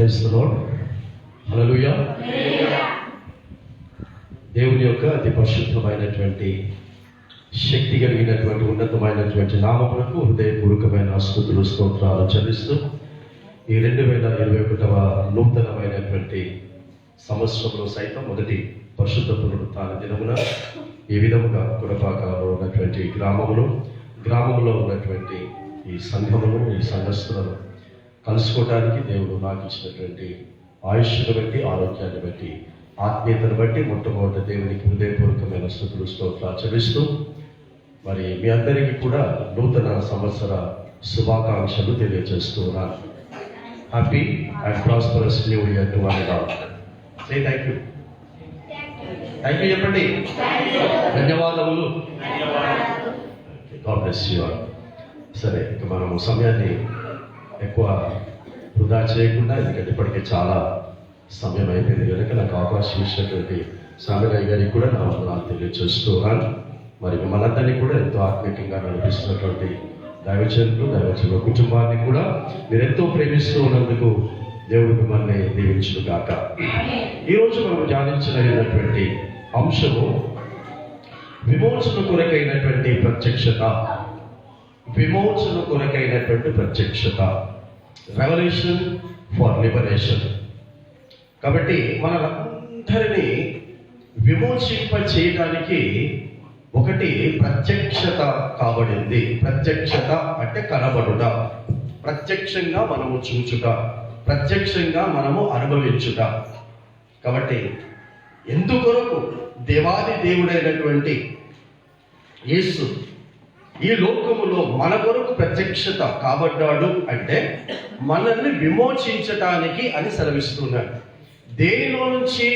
Praise the lord. హల్లెలూయా. దేవుని యొక్క అతి పరిశుద్ధమైనటువంటి శక్తి కలిగినటువంటి ఉన్నతమైనటువంటి నామములకు హృదయపూర్వకమైన స్తుతులు స్తోత్రాలు చెల్లిస్తూ ఈ 2021వ నూతనమైనటువంటి సంవత్సరంలో సైతం మొదటి పరిశుద్ధ పునరుత్థాన దినమున ఈ విధముగా కురపాకలో ఉన్నటువంటి గ్రామంలో ఉన్నటువంటి ఈ సంఘమును, ఈ సంఘస్థులను కలుసుకోవడానికి దేవుడు నాకు ఇచ్చినటువంటి ఆయుష్ను బట్టి, ఆరోగ్యాన్ని బట్టి, ఆత్మీయతను బట్టి మొట్టమొదటి దేవునికి హృదయపూర్వకమైన స్తుతులు స్తోత్రాలు చెల్లిస్తూ మరి మీ అందరికీ కూడా నూతన సంవత్సర శుభాకాంక్షలు తెలియజేస్తూ ఉన్నాను. Happy and prosperous new year to one and all. Say thank you. Thank you చెప్పండి. ధన్యవాదములు. God bless you all. సరే, ఇక మనము సమయాన్ని ఎక్కువ వృధా చేయకుండా, ఎందుకంటే ఇప్పటికే చాలా సమయం అయిపోయింది కనుక నాకు అవకాశం ఇచ్చినటువంటి సామిరాయ్ గారికి కూడా నా వందనాలు తెలియజేస్తూ ఉన్నాను. మరి మనందరినీ కూడా ఎంతో ఆత్మీయంగా నడిపిస్తున్నటువంటి దైవజనుల కుటుంబాన్ని కూడా మీరు ఎంతో ప్రేమిస్తూ ఉన్నందుకు దేవుడు మిమ్మల్ని దీవించును గాక. ఈరోజు మనం ధ్యానించదగినటువంటి అంశము విమోచన కొరకైనటువంటి ప్రత్యక్షత. విమోచన కొరకైనటువంటి ప్రత్యక్షత, రెవల్యూషన్ ఫర్ లిబరేషన్. కాబట్టి మనందరినీ విమోచింప చేయడానికి ఒకటి ప్రత్యక్షత కాబడింది. ప్రత్యక్షత అంటే కనబడుట, ప్రత్యక్షంగా మనము చూచుట, ప్రత్యక్షంగా మనము అనుభవించుట. కాబట్టి ఎందుకొరకు దేవాది దేవుడైనటువంటి యేసు ఈ లోకములో మన కొరకు ప్రత్యక్షత కాబడ్డాడు అంటే మనల్ని విమోచించటానికి అని సెలవిస్తున్నాడు. దేనిలో నుంచి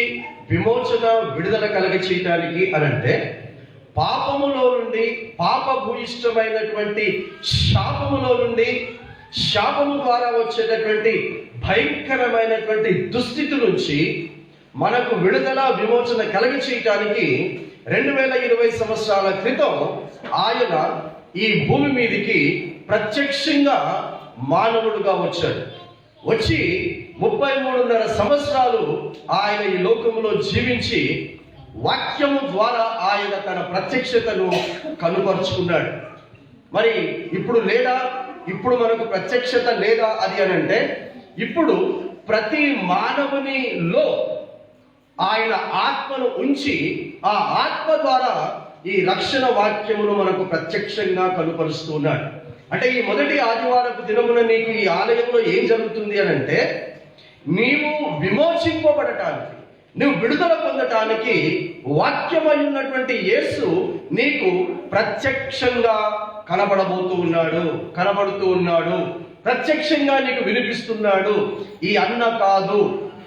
విమోచన, విడుదల కలగ చేయటానికి అని అంటే పాపములో నుండి, పాపభూయిష్టమైనటువంటి శాపములో నుండి, శాపము ద్వారా వచ్చేటటువంటి భయంకరమైనటువంటి దుస్థితి నుంచి మనకు విడుదల, విమోచన కలగ చేయటానికి 2020 సంవత్సరాల క్రితం ఆయన ఈ భూమి మీదికి ప్రత్యక్షంగా మానవుడుగా వచ్చాడు. వచ్చి 33.5 సంవత్సరాలు ఆయన ఈ లోకంలో జీవించి వాక్యము ద్వారా ఆయన తన ప్రత్యక్షతను కనుపరుచుకున్నాడు. మరి ఇప్పుడు లేడా? ఇప్పుడు మనకు ప్రత్యక్షత లేదా అది అని అంటే, ఇప్పుడు ప్రతి మానవునిలో ఆయన ఆత్మను ఉంచి ఆ ఆత్మ ద్వారా ఈ రక్షణ వాక్యమును మనకు ప్రత్యక్షంగా కనుపరుస్తూ ఉన్నాడు. అంటే ఈ మొదటి ఆదివారపు దినమున నీకు ఈ ఆలయంలో ఏం జరుగుతుంది అని అంటే, నీవు విమోచింపబడటానికి, నువ్వు విడుదల పొందటానికి వాక్యమై ఉన్నటువంటి యేసు నీకు ప్రత్యక్షంగా కనబడుతూ ఉన్నాడు, ప్రత్యక్షంగా నీకు వినిపిస్తున్నాడు. ఈ అన్న కాదు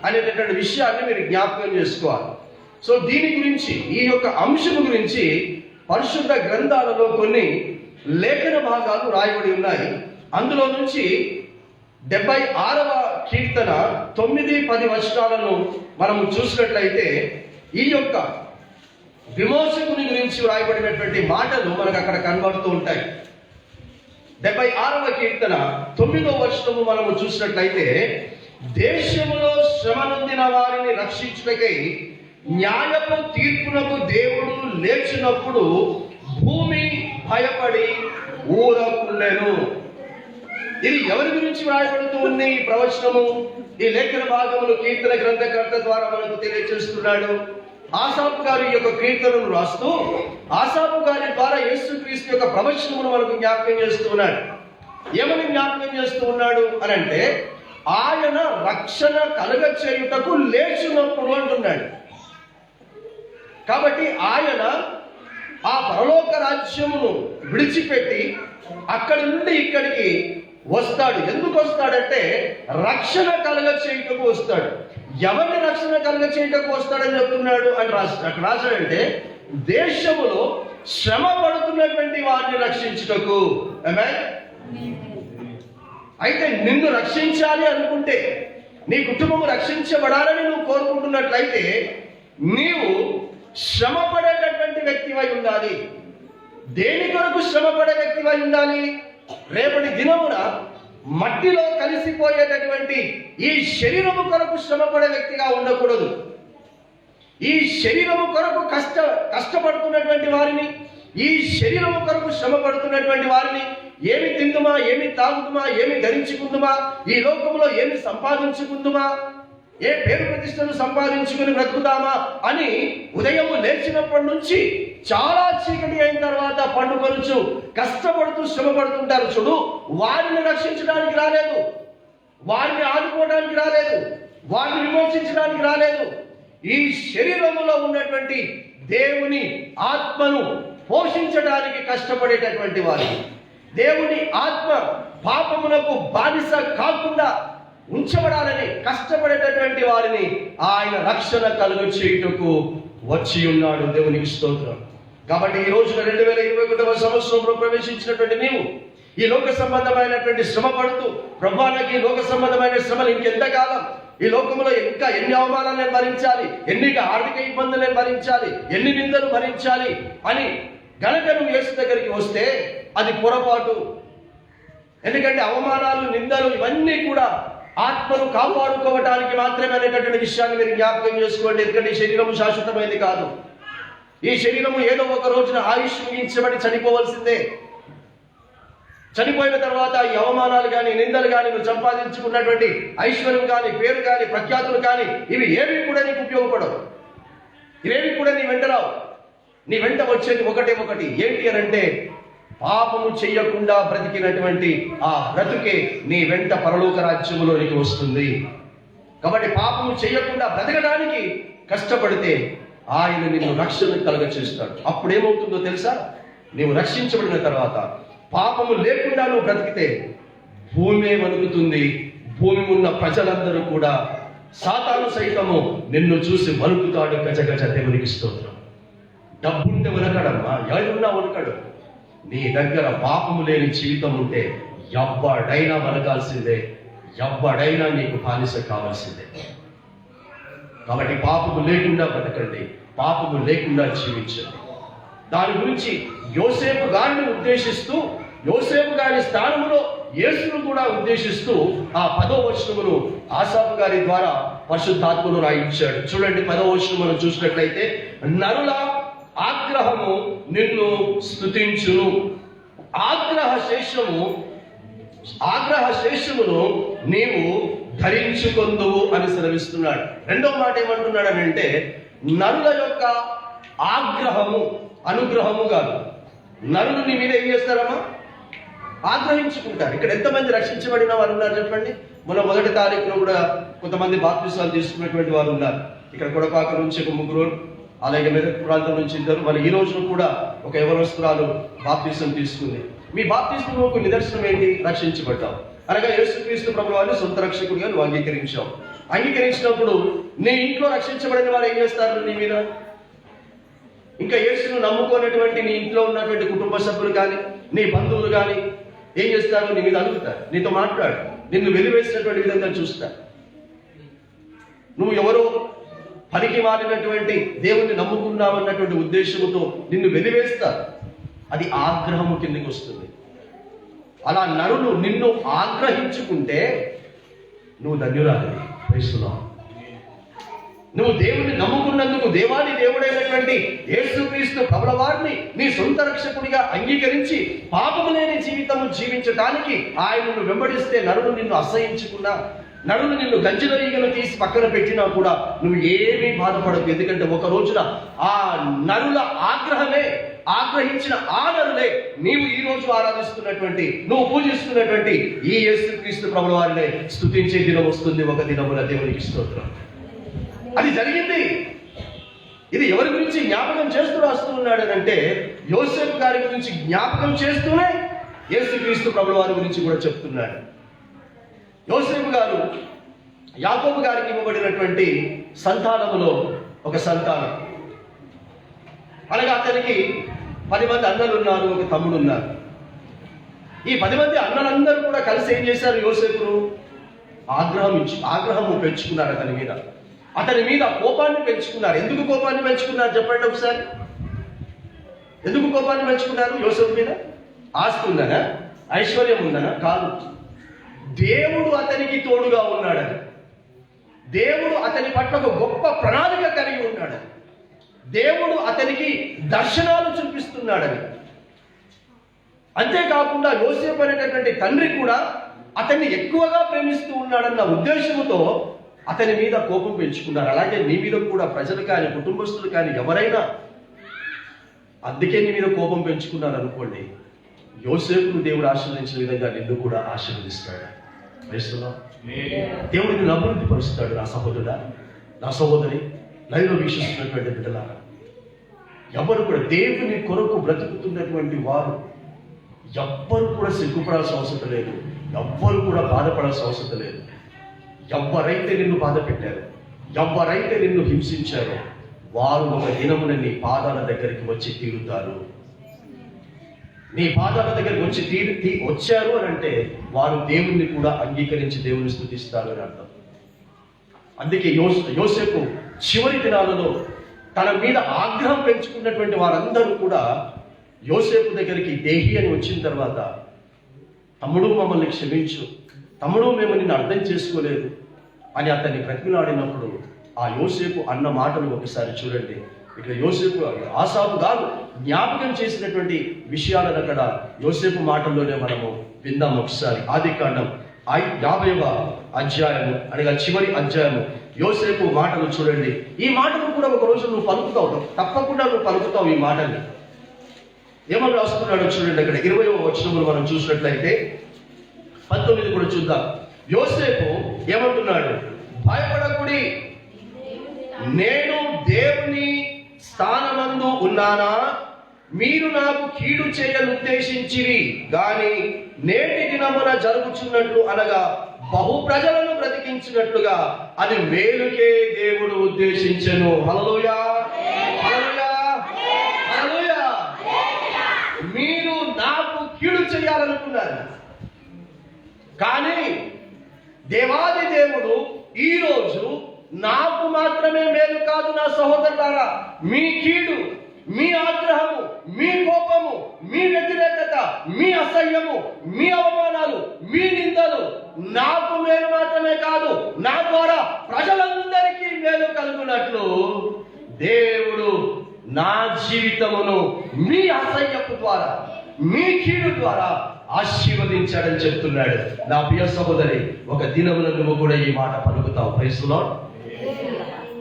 అనేటటువంటి విషయాన్ని మీరు జ్ఞాపకం చేసుకోవాలి. సో దీని గురించి, ఈ యొక్క అంశం గురించి పరిశుద్ధ గ్రంథాలలో కొన్ని లేఖన భాగాలు రాయబడి ఉన్నాయి. అందులో నుంచి 76వ కీర్తన 9-10 వచనాలను మనము చూసినట్లయితే ఈ యొక్క విమోచకుని గురించి రాయబడినటువంటి మాటలు మనకు అక్కడ కనబడుతూ ఉంటాయి. 76వ కీర్తన 9వ వచనము మనము చూసినట్లయితే, దేశములో శ్రమ నొందిన వారిని రక్షించుటకై న్యాయపు తీర్పునకు దేవుడు లేచినప్పుడు భూమి భయపడి ఊరకుల్లెను. ఇది ఎవరి గురించి వ్రాయబడుతూ ఉంది ఈ ప్రవచనము? ఈ లేఖన భాగములు కీర్తన గ్రంథకర్త ద్వారా మనకు తెలియజేస్తున్నాడు. ఆసాపు గారి యొక్క కీర్తనను రాస్తూ ఆసాపు గారి ద్వారా యేసుక్రీస్తు యొక్క ప్రవచనమును మనకు జ్ఞాపకం చేస్తూ ఉన్నాడు. ఏమని జ్ఞాపకం చేస్తూ ఉన్నాడు అని అంటే, ఆయన రక్షణ కలగ చేయుటకు లేచినప్పుడు అంటున్నాడు. కాబట్టి ఆయన ఆ పరలోక రాజ్యమును విడిచిపెట్టి అక్కడి నుండి ఇక్కడికి వస్తాడు. ఎందుకు వస్తాడంటే రక్షణ కలగ చేయుటకు వస్తాడు. ఎవరిని రక్షణ కలగ చేయుటకు వస్తాడని చెప్తున్నాడు అని అక్కడ రాశాడంటే, దేశములో శ్రమ పడుతున్నటువంటి వారిని రక్షించుటకు. అయితే నిన్ను రక్షించాలి అనుకుంటే, నీ కుటుంబం రక్షించబడాలని నువ్వు కోరుకుంటున్నట్లయితే నీవు శ్రమ పడేటటువంటి వ్యక్తివై ఉండాలి. దేని కొరకు శ్రమ పడే వ్యక్తివై ఉండాలి? రేపటి దినమున మట్టిలో కలిసిపోయేటటువంటి ఈ శరీరము కొరకు శ్రమపడే వ్యక్తిగా ఉండకూడదు. ఈ శరీరము కొరకు కష్టపడుతున్నటువంటి వారిని, ఈ శరీరము కొరకు శ్రమ పడుతున్నటువంటి వారిని ఏమి తిందుమా, ఏమి తాగుదుమా, ఏమి ధరించుకుందుమా, ఈ లోకంలో ఏమి సంపాదించుకుందుమా, ఏ పేరు ప్రతిష్టలు సంపాదించుకుని బ్రతుకుదామా అని ఉదయము లేచినప్పటి నుంచి చాలా చీకటి అయిన తర్వాత పండుకొనుచు కష్టపడుతూ శ్రమ పడుతుంటారు చూడు. వారిని రక్షించడానికి రాలేదు, వారిని ఆదుకోవడానికి రాలేదు, వారిని విమోచించడానికి రాలేదు. ఈ శరీరములో ఉన్నటువంటి దేవుని ఆత్మను పోషించడానికి కష్టపడేటటువంటి వారు, దేవుని ఆత్మ పాపమునకు బానిస కాకుండా ఉంచబడాలని కష్టపడేటటువంటి వారిని ఆయన రక్షణ కలుగు చేయుటకు వచ్చి ఉన్నాడు. దేవునికి స్తోత్రం. కాబట్టి ఈ రోజున 2021వ సంవత్సరంలో ప్రవేశించినటువంటి నీవు ఈ లోక సంబంధమైనటువంటి శ్రమ పడుతూ, ప్రభువానికి లోక సంబంధమైన శ్రమలు ఇంకెంతకాలం, ఈ లోకంలో ఇంకా ఎన్ని అవమానాలు నేను భరించాలి, ఎన్ని ఆర్థిక ఇబ్బందులు నేను భరించాలి, ఎన్ని నిందలు భరించాలి అని గనక నువ్వు యేసు దగ్గరికి వస్తే అది పొరపాటు. ఎందుకంటే అవమానాలు, నిందలు ఇవన్నీ కూడా ఆత్మను కాపాడుకోవడానికి మాత్రమే అనేటటువంటి విషయాన్ని మీరు జ్ఞాపకం చేసుకోండి. ఎందుకంటే ఈ శరీరం శాశ్వతమైనది కాదు. ఈ శరీరము ఏదో ఒక రోజున ఆయుష్ ముగించబడి చనిపోవలసిందే. చనిపోయిన తర్వాత ఈ అవమానాలు కానీ, నిందలు కానీ, నువ్వు సంపాదించుకున్నటువంటి ఐశ్వర్యం కానీ, పేరు కానీ, ప్రఖ్యాతులు కానీ, ఇవి ఏవి కూడా నీకు ఉపయోగపడవు. ఇవేవి కూడా నీ వెంట రావు. నీ వెంట వచ్చేది ఒకటి ఏంటి అని అంటే, పాపము చెయ్యకుండా బ్రతికినటువంటి ఆ బ్రతుకే నీ వెంట పరలోక రాజ్యములోనికి వస్తుంది. కాబట్టి పాపము చెయ్యకుండా బ్రతకడానికి కష్టపడితే ఆయన నిన్ను రక్షణ కలుగ చేస్తాడు. అప్పుడేమవుతుందో తెలుసా? నీవు రక్షించబడిన తర్వాత పాపము లేకుండా నువ్వు బ్రతికితే భూమే వణుకుతుంది. భూమి ఉన్న ప్రజలందరూ కూడా, సాతాను సైతము నిన్ను చూసి వణుకుతాడు. గజగజ. దేవునికి స్తోత్రం. డబ్బుంటే వనకడమ్మా, ఎవరున్నా వనకడు. నీ దగ్గర పాపము లేని జీవితం ఉంటే ఎవ్వడైనా వనకాల్సిందే, ఎవ్వడైనా నీకు బానిస కావాల్సిందే. కాబట్టి పాపము లేకుండా బ్రతకండి, పాపము లేకుండా జీవించండి. దాని గురించి యోసేపు గారిని ఉద్దేశిస్తూ, యోసేపు గారి స్థానంలో యేసును కూడా ఉద్దేశిస్తూ ఆ 10వ వచనమును ఆసాపు గారి ద్వారా పరిశుద్ధాత్మను రాయించాడు. చూడండి, 10వ వచనం మనం చూసినట్లయితే, నరుల ఆగ్రహము నిన్ను స్తుతించును, ఆగ్రహ శేషమును నీవు ధరించుకొందువు అని సెలవిస్తున్నాడు. రెండవ మాట ఏమంటున్నాడు అని అంటే, నరుల యొక్క ఆగ్రహము, అనుగ్రహము కాదు. నరులు నీ మీద ఏం చేస్తారమ్మా? ఆగ్రహించుకుంటారు. ఇక్కడ ఎంతమంది రక్షించబడిన వారు ఉన్నారు చెప్పండి. మొన్న 1వ తారీఖున కూడా కొంతమంది బాప్తిసాలు తీసుకున్నటువంటి వారు ఉన్నారు. ఇక్కడ కొడపాక నుంచి ఒక 3, అలాగే మెదక్ ప్రాంతం నుంచి 2, మరి ఈ రోజున కూడా ఒక యవనస్తురాలు బాప్తిసం తీసుకుంది. మీ బాప్తిసంకు నిదర్శనం ఏంటి? రక్షించబడ్డావు అనగా యేసుక్రీస్తు ప్రభువారిని సొంత రక్షకుడిగా నువ్వు అంగీకరించావు. అంగీకరించినప్పుడు నీ ఇంట్లో రక్షించబడిన వారు ఏం చేస్తారు నీ మీద? ఇంకా యేసును నమ్ముకున్నటువంటి నీ ఇంట్లో ఉన్నటువంటి కుటుంబ సభ్యులు కానీ, నీ బంధువులు కానీ ఏం చేస్తారు? నీ మీద అడుగుతారు, నీతో మాట్లాడు, నిన్ను వెలివేసినటువంటి విధంగా చూస్తారు. నువ్వు ఎవరో పనికి మారినటువంటి దేవుణ్ణి నమ్ముకున్నామన్నటువంటి ఉద్దేశంతో నిన్ను వెలివేస్తారు. అది ఆగ్రహము కిందకి వస్తుంది. అలా నరులు నిన్ను ఆగ్రహించుకుంటే నువ్వు ధన్యురాలివి. క్రీస్తునామమున నువ్వు దేవుణ్ణి నమ్ముకున్నందుకు, దేవాది దేవుడైనటువంటి యేసుక్రీస్తు ప్రభువారిని నీ సొంత రక్షకుడిగా అంగీకరించి పాపము లేని జీవితము జీవించడానికి ఆయనను వెంబడిస్తే నరులు నిన్ను అసహించుకున్నా, నరులు నిన్ను గంజిలో ఈగలు తీసి పక్కన పెట్టినా కూడా నువ్వు ఏమీ బాధపడదు. ఎందుకంటే ఒక రోజున ఆ నరుల ఆగ్రహించిన ఆ నరులే నీవు ఈ రోజు ఆరాధిస్తున్నటువంటి, నువ్వు పూజిస్తున్నటువంటి ఈ యేసుక్రీస్తు ప్రభువారిని స్తుతించే దినం వస్తుంది ఒక దినమున. దేవునికి స్తోత్రం. అది జరిగింది. ఇది ఎవరి గురించి జ్ఞాపకం చేస్తూ రాస్తున్నాడు అంటే, యోసేపు గారి గురించి జ్ఞాపకం చేస్తూనే యేసుక్రీస్తు ప్రభువారి గురించి కూడా చెప్తున్నాడు. యోసేపు గారు యాకోబు గారికి ఇవ్వబడినటువంటి సంతానములో ఒక సంతానం. అనగా అతనికి 10 మంది అన్నలు ఉన్నారు, ఒక తమ్ముడు ఉన్నారు. ఈ 10 మంది అన్నలందరూ కూడా కలిసి ఏం చేశారు? యోసేపును ఆగ్రహము పెంచుకున్నారు అతని మీద కోపాన్ని పెంచుకున్నారు. ఎందుకు కోపాన్ని పెంచుకున్నారు చెప్పండి ఒకసారి. ఎందుకు కోపాన్ని పెంచుకున్నారు యోసేపు మీద? ఆస్తి ఉందనా? ఐశ్వర్యం ఉందనా? కాదు. దేవుడు అతనికి తోడుగా ఉన్నాడని, దేవుడు అతని పట్ల ఒక గొప్ప ప్రణాళిక కలిగి ఉన్నాడని, దేవుడు అతనికి దర్శనాలు చూపిస్తున్నాడని. అంతేకాకుండా యోసేపు అనేటటువంటి తండ్రి కూడా అతన్ని ఎక్కువగా ప్రేమిస్తూ ఉన్నాడన్న ఉద్దేశంతో అతని మీద కోపం పెంచుకున్నారు. అలాగే నీ మీద కూడా ప్రజలు కానీ కుటుంబస్తులు కానీ ఎవరైనా అందుకే నీ మీద కోపం పెంచుకున్నారు అనుకోండి, యోసేపును దేవుడు ఆశీర్వదించిన విధంగా నిన్ను కూడా ఆశీర్వదిస్తాడు. దేవుడు నిన్ను అభివృద్ధి పరుస్తాడు. నా సహోదరుడా, నా సహోదరి, లైవ్లో వీక్షిస్తున్నటువంటి బిడ్డలారా, ఎవరు కూడా దేవుని కొరకు బ్రతుకుతున్నటువంటి వారు ఎవ్వరు కూడా సిగ్గుపడాల్సిన అవసరం లేదు, ఎవ్వరు కూడా బాధపడాల్సిన అవసరం లేదు. ఎవరైతే నిన్ను బాధ పెట్టారో, ఎవరైతే నిన్ను హింసించారో వారు ఒక దినమున నీ పాదాల దగ్గరికి వచ్చి తీరుతారు. నీ పాదాల దగ్గరికి వచ్చి వచ్చారు అని అంటే వారు దేవుణ్ణి కూడా అంగీకరించి దేవుని స్తుతిస్తారు అని అర్థం. అందుకే యోసేపు చివరి దినాలలో తన మీద ఆగ్రహం పెంచుకున్నటువంటి వారందరూ కూడా యోసేపు దగ్గరికి దేహి అని వచ్చిన తర్వాత, తమ్ముడు మమ్మల్ని క్షమించు, తమ్ముడు మేము నిన్ను అర్థం చేసుకోలేదు అని అతన్ని బ్రతిమలాడినప్పుడు ఆ యోసేపు అన్న మాటలు ఒకసారి చూడండి. ఇక్కడ యోసేపు ఆసాపు కాదు, జ్ఞాపకం చేసినటువంటి విషయాలను అక్కడ యోసేపు మాటల్లోనే మనము విందాం ఒకసారి. ఆదికాండం 50వ అధ్యాయము అనగా చివరి అధ్యాయము యోసేపు మాటలు చూడండి. ఈ మాటలు కూడా ఒక రోజు నువ్వు పలుకుతావు, తప్పకుండా నువ్వు పలుకుతావు ఈ మాటని. ఏమని రాసుకున్నాడో చూడండి. అక్కడ 20వ వచనములు మనం చూసినట్లయితే 19 కూడా చూద్దాం. యోసేపు ఏమంటున్నాడు? భయపడకుడి, నేను దేవుని స్థానమందు ఉన్నానా? మీరు నాకు కీడు చేయనుద్దేశించిరి గాని నేటి దినమున జరుగుచున్నట్లు అనగా బహు ప్రజలను బ్రతికించినట్లుగా అది మేలుకే దేవుడు ఉద్దేశించెను. హల్లెలూయా, హల్లెలూయా, హల్లెలూయా. మీరు నాకు కీడు చేయాలనుకున్నారు, కానీ దేవాది దేవుడు ఈరోజు నాకు మాత్రమే మేలు కాదు నా సహోదరులారా, మీ కీడు, మీ ఆగ్రహము, మీ కోపము, మీ వ్యతిరేకత, మీ అసహ్యము, మీ అవమానాలు, మీ నిందలు నాకు మేలు మాత్రమే కాదు, నా ద్వారా ప్రజలందరికీ మేలు కలుగునట్లు దేవుడు నా జీవితమును మీ అసహ్యపు ద్వారా, మీ కీడు ద్వారా ఆశీర్వదించాడని చెప్తున్నాడు. నా ప్రియ సహోదరి, ఒక దినమున నువ్వు కూడా ఈ మాట పలుకుతావు. Praise the lord.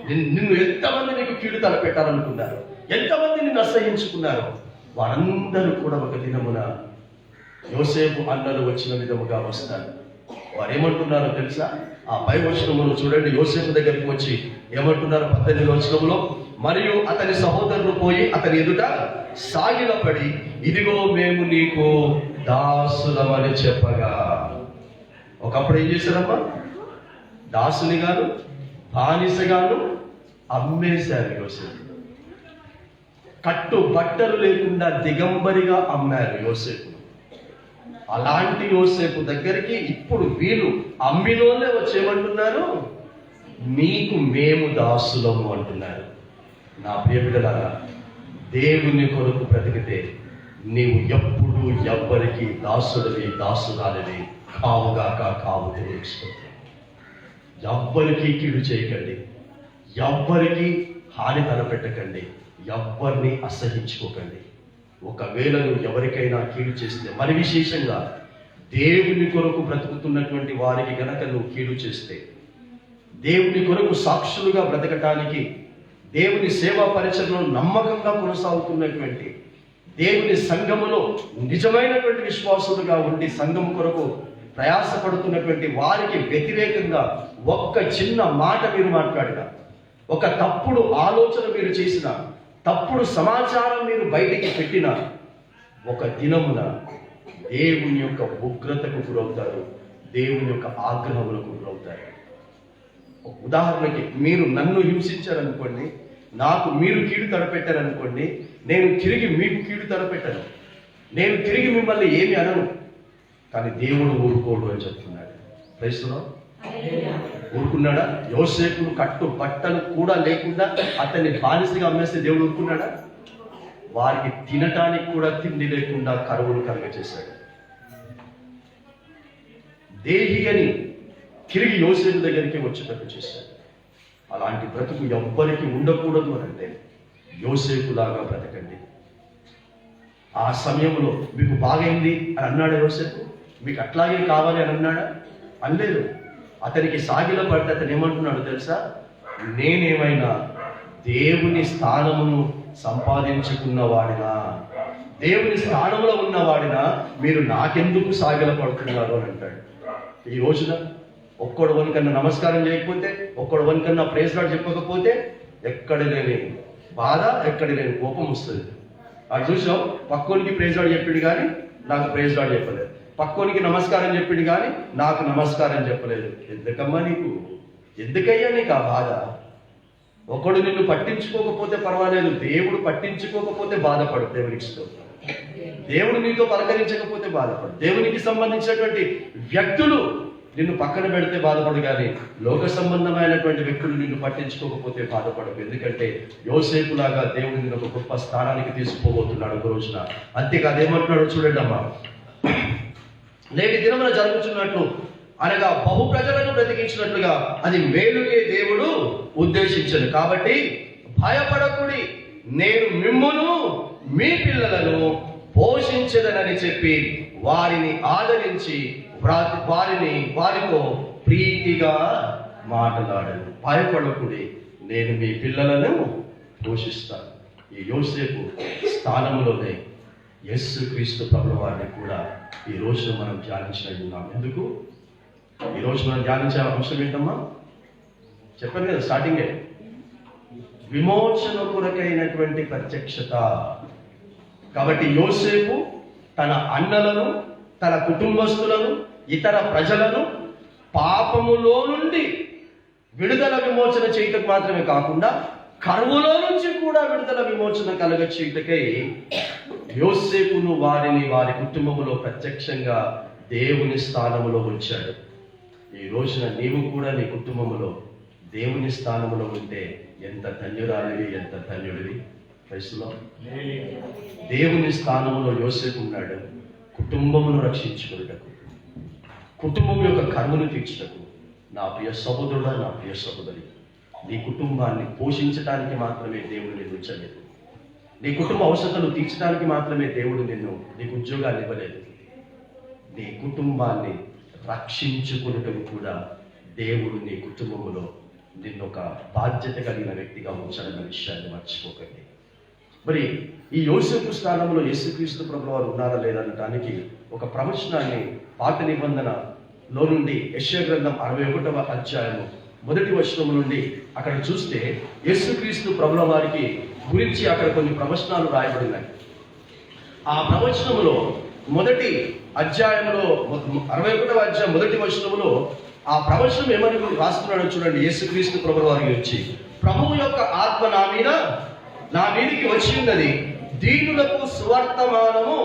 నిన్ను ఎంతమంది నీకు కీడు తలపెట్టాలనుకున్నారు, ఎంతమంది నిన్ను అసహించుకున్నారు, వారందరూ కూడా ఒక దినమున యోసేపు అన్నలు వచ్చిన విధముగా వస్తారు. వారు ఏమంటున్నారో తెలుసా? ఆ పై వచనమును చూడండి. యోసేపు దగ్గరికి వచ్చి ఏమంటున్నారు? 18వ వచనములో, మరియు అతని సహోదరులు పోయి అతని ఎదుట సాగిలపడి, ఇదిగో మేము నీకు దాసులమని చెప్పగా. ఒకప్పుడు ఏం చేశారమ్మా? దాసునిగాను బానిసగాను అమ్మేశారు యోసేపు. కట్టు బట్టలు లేకుండా దిగంబరిగా అమ్మారు యోసేపు. అలాంటి యోసేపు దగ్గరికి ఇప్పుడు వీళ్ళు అమ్మిలోనే వచ్చేమంటున్నారు? నీకు మేము దాసులము అంటున్నారు. నా ప్రియ బిడ్డలారా, దేవుని కొరకు బ్రతికితే నీవు ఎప్పుడు ఎవ్వరికి దాసుడివి దాసురాలివి కావుగాక. కావు తెలుసుకో. ఎవ్వరికి కీడు చేయకండి, ఎవ్వరికి హాని తలపెట్టకండి, ఎవ్వరిని అసహించుకోకండి. ఒకవేళ నువ్వు ఎవరికైనా కీడు చేస్తే, మరి విశేషంగా దేవుని కొరకు బ్రతుకుతున్నటువంటి వారికి గనక నువ్వు కీడు చేస్తే, దేవుని కొరకు సాక్షులుగా బ్రతకటానికి, దేవుని సేవా పరిచర్యలో నమ్మకంగా కొనసాగుతున్నటువంటి, దేవుని సంఘములో నిజమైనటువంటి విశ్వాసులుగా ఉండి సంఘం కొరకు ప్రయాసపడుతున్నటువంటి వారికి వ్యతిరేకంగా ఒక్క చిన్న మాట మీరు మాట్లాడినా, ఒక తప్పుడు ఆలోచన మీరు చేసిన, తప్పుడు సమాచారం మీరు బయటికి పెట్టిన, ఒక దినమున దేవుని యొక్క ఉగ్రతకు గురవుతారు, దేవుని యొక్క ఆగ్రహములకు గురవుతారు. ఉదాహరణకి, మీరు నన్ను హింసించారనుకోండి, నాకు మీరు కీడు తలపెట్టారనుకోండి, నేను తిరిగి మీకు కీడు తలపెట్టాను, నేను తిరిగి మిమ్మల్ని ఏమి అనను, కానీ దేవుడు ఊరుకోడు అని చెప్తున్నాడు. క్రైస్తవుడు ఊరుకున్నాడా? యోసేపును కట్టు బట్టలు కూడా లేకుండా అతన్ని బానిసగా అమ్మేస్తే దేవుడు ఊరుకున్నాడా? వారికి తినటానికి కూడా తిండి లేకుండా కరువును కలుగజేశాడు. దేహి అని తిరిగి యోసేపు దగ్గరికి వచ్చేటట్టు చేశాడు. అలాంటి బ్రతుకు ఎవ్వరికి ఉండకూడదు అని అంటే యోసేపులాగా బ్రతకండి. ఆ సమయంలో మీకు బాగైంది అని అన్నాడు యోసేపు, మీకు అట్లాగే కావాలి అని అన్నాడా? అనలేదు. అతనికి సాగిల పడితే అతను ఏమంటున్నాడు తెలుసా? నేనేమైనా దేవుని స్థానమును సంపాదించుకున్నవాడినా, దేవుని స్థానంలో ఉన్నవాడినా మీరు నాకెందుకు సాగిల పడుతున్నారు అని అంటాడు. ఈ రోజున ఒక్కడు వనికన్నా నమస్కారం చేయకపోతే, ఒక్కడు వనికన్నా ప్రైజ్ లార్డ్ చెప్పకపోతే ఎక్కడ లేని బాధ, ఎక్కడ లేని కోపం వస్తుంది. అది చూసాం, పక్కోనికి ప్రైజ్ లార్డ్ చెప్పిండు కానీ నాకు ప్రైజ్ లార్డ్ చెప్పలేదు, పక్కోనికి నమస్కారం చెప్పిండు కానీ నాకు నమస్కారం చెప్పలేదు. ఎందుకమ్మా నీకు, ఎందుకయ్యా నీకు ఆ బాధ? ఒకడు నిన్ను పట్టించుకోకపోతే పర్వాలేదు, దేవుడు పట్టించుకోకపోతే బాధపడు. దేవునికి స్తోత్రం. దేవుడు నీతో పలకరించకపోతే బాధపడు. దేవునికి సంబంధించినటువంటి వ్యక్తులు నిన్ను పక్కన పెడితే బాధపడు, కానీ లోక సంబంధమైనటువంటి వ్యక్తులు నిన్ను పట్టించుకోకపోతే బాధపడకు. ఎందుకంటే యోసేపులాగా దేవుడు నిన్ను ఒక గొప్ప స్థానానికి తీసుకుపోబోతున్నాడు ఒక రోజున. అంతేకాదు ఏమంటున్నాడు చూడండి అమ్మా, నేటి దినమున జరుగుతున్నట్లు అనగా బహు ప్రజలను బ్రతికించినట్లుగా అది మేలుకే దేవుడు ఉద్దేశించను. కాబట్టి భయపడకుడి, నేను మిమ్మును మీ పిల్లలను పోషించదనని చెప్పి వారిని ఆదరించి వారితో ప్రీతిగా మాట్లాడాను. భయపడకుడి, నేను మీ పిల్లలను పోషిస్తాను. ఈ యోసేపు స్థానంలోనే యేసుక్రీస్తు ప్రభువు వారిని కూడా ఈ రోజున మనం ధ్యానించుకుంటున్నాం. ఎందుకు ఈ రోజు మనం ధ్యానించే అంశం ఏంటమ్మా? చెప్పాను కదా స్టార్టింగే, విమోచన కొరకైనటువంటి ప్రత్యక్షత. కాబట్టి యోసేపు తన అన్నలను, తన కుటుంబస్తులను, ఇతర ప్రజలను పాపములో నుండి విడుదల విమోచన చేయటం మాత్రమే కాకుండా కరువులో నుంచి కూడా విడుదల విమోచన కలగ చేయటకై యోసేపును వారి కుటుంబములో ప్రత్యక్షంగా దేవుని స్థానములో ఉంచాడు. ఈ రోజున నీవు కూడా నీ కుటుంబములో దేవుని స్థానములో ఉంటే ఎంత ధన్యురాలివి, ఎంత ధన్యుడివి. వయసులో దేవుని స్థానంలో యోసేపు ఉన్నాడు. కుటుంబమును రక్షించుకున్నటకు, కుటుంబం యొక్క కర్మను తీర్చుటకు. నా ప్రియ సహోదరుడా, నా ప్రియ సహోదరి, నీ కుటుంబాన్ని పోషించడానికి మాత్రమే దేవుడు నిన్ను ఉంచలేదు. నీ కుటుంబ అవసరాలు తీర్చడానికి మాత్రమే దేవుడు నీకు ఉద్యోగాన్ని ఇవ్వలేదు. నీ కుటుంబాన్ని రక్షించుకున్నటకు కూడా దేవుడు నీ కుటుంబంలో నిన్ను ఒక బాధ్యత కలిగిన వ్యక్తిగా ఉంచాలన్న విషయాన్ని మర్చిపోకండి. మరి ఈ యోసేపు స్థానంలో యేసుక్రీస్తు ప్రభువు వారు ఉన్నారా లేదనడానికి ఒక ప్రవచనాన్ని పాత నిబంధనలో నుండి యెషయా గ్రంథం 61వ అధ్యాయము 1వ వచనం నుండి అక్కడ చూస్తే యేసుక్రీస్తు ప్రభువు వారికి గురించి అక్కడ కొన్ని ప్రవచనాలు రాయబడినాయి. ఆ ప్రవచనములో మొదటి అధ్యాయంలో 61వ అధ్యాయం 1వ వచనములో ఆ ప్రవచనం ఏమని రాస్తున్నాడో చూడండి. యేసుక్రీస్తు ప్రభువు వారి గురించి, ప్రభువు యొక్క ఆత్మ నా మీదికి వచ్చి ఉన్నది, దీనులకు సువర్తమానము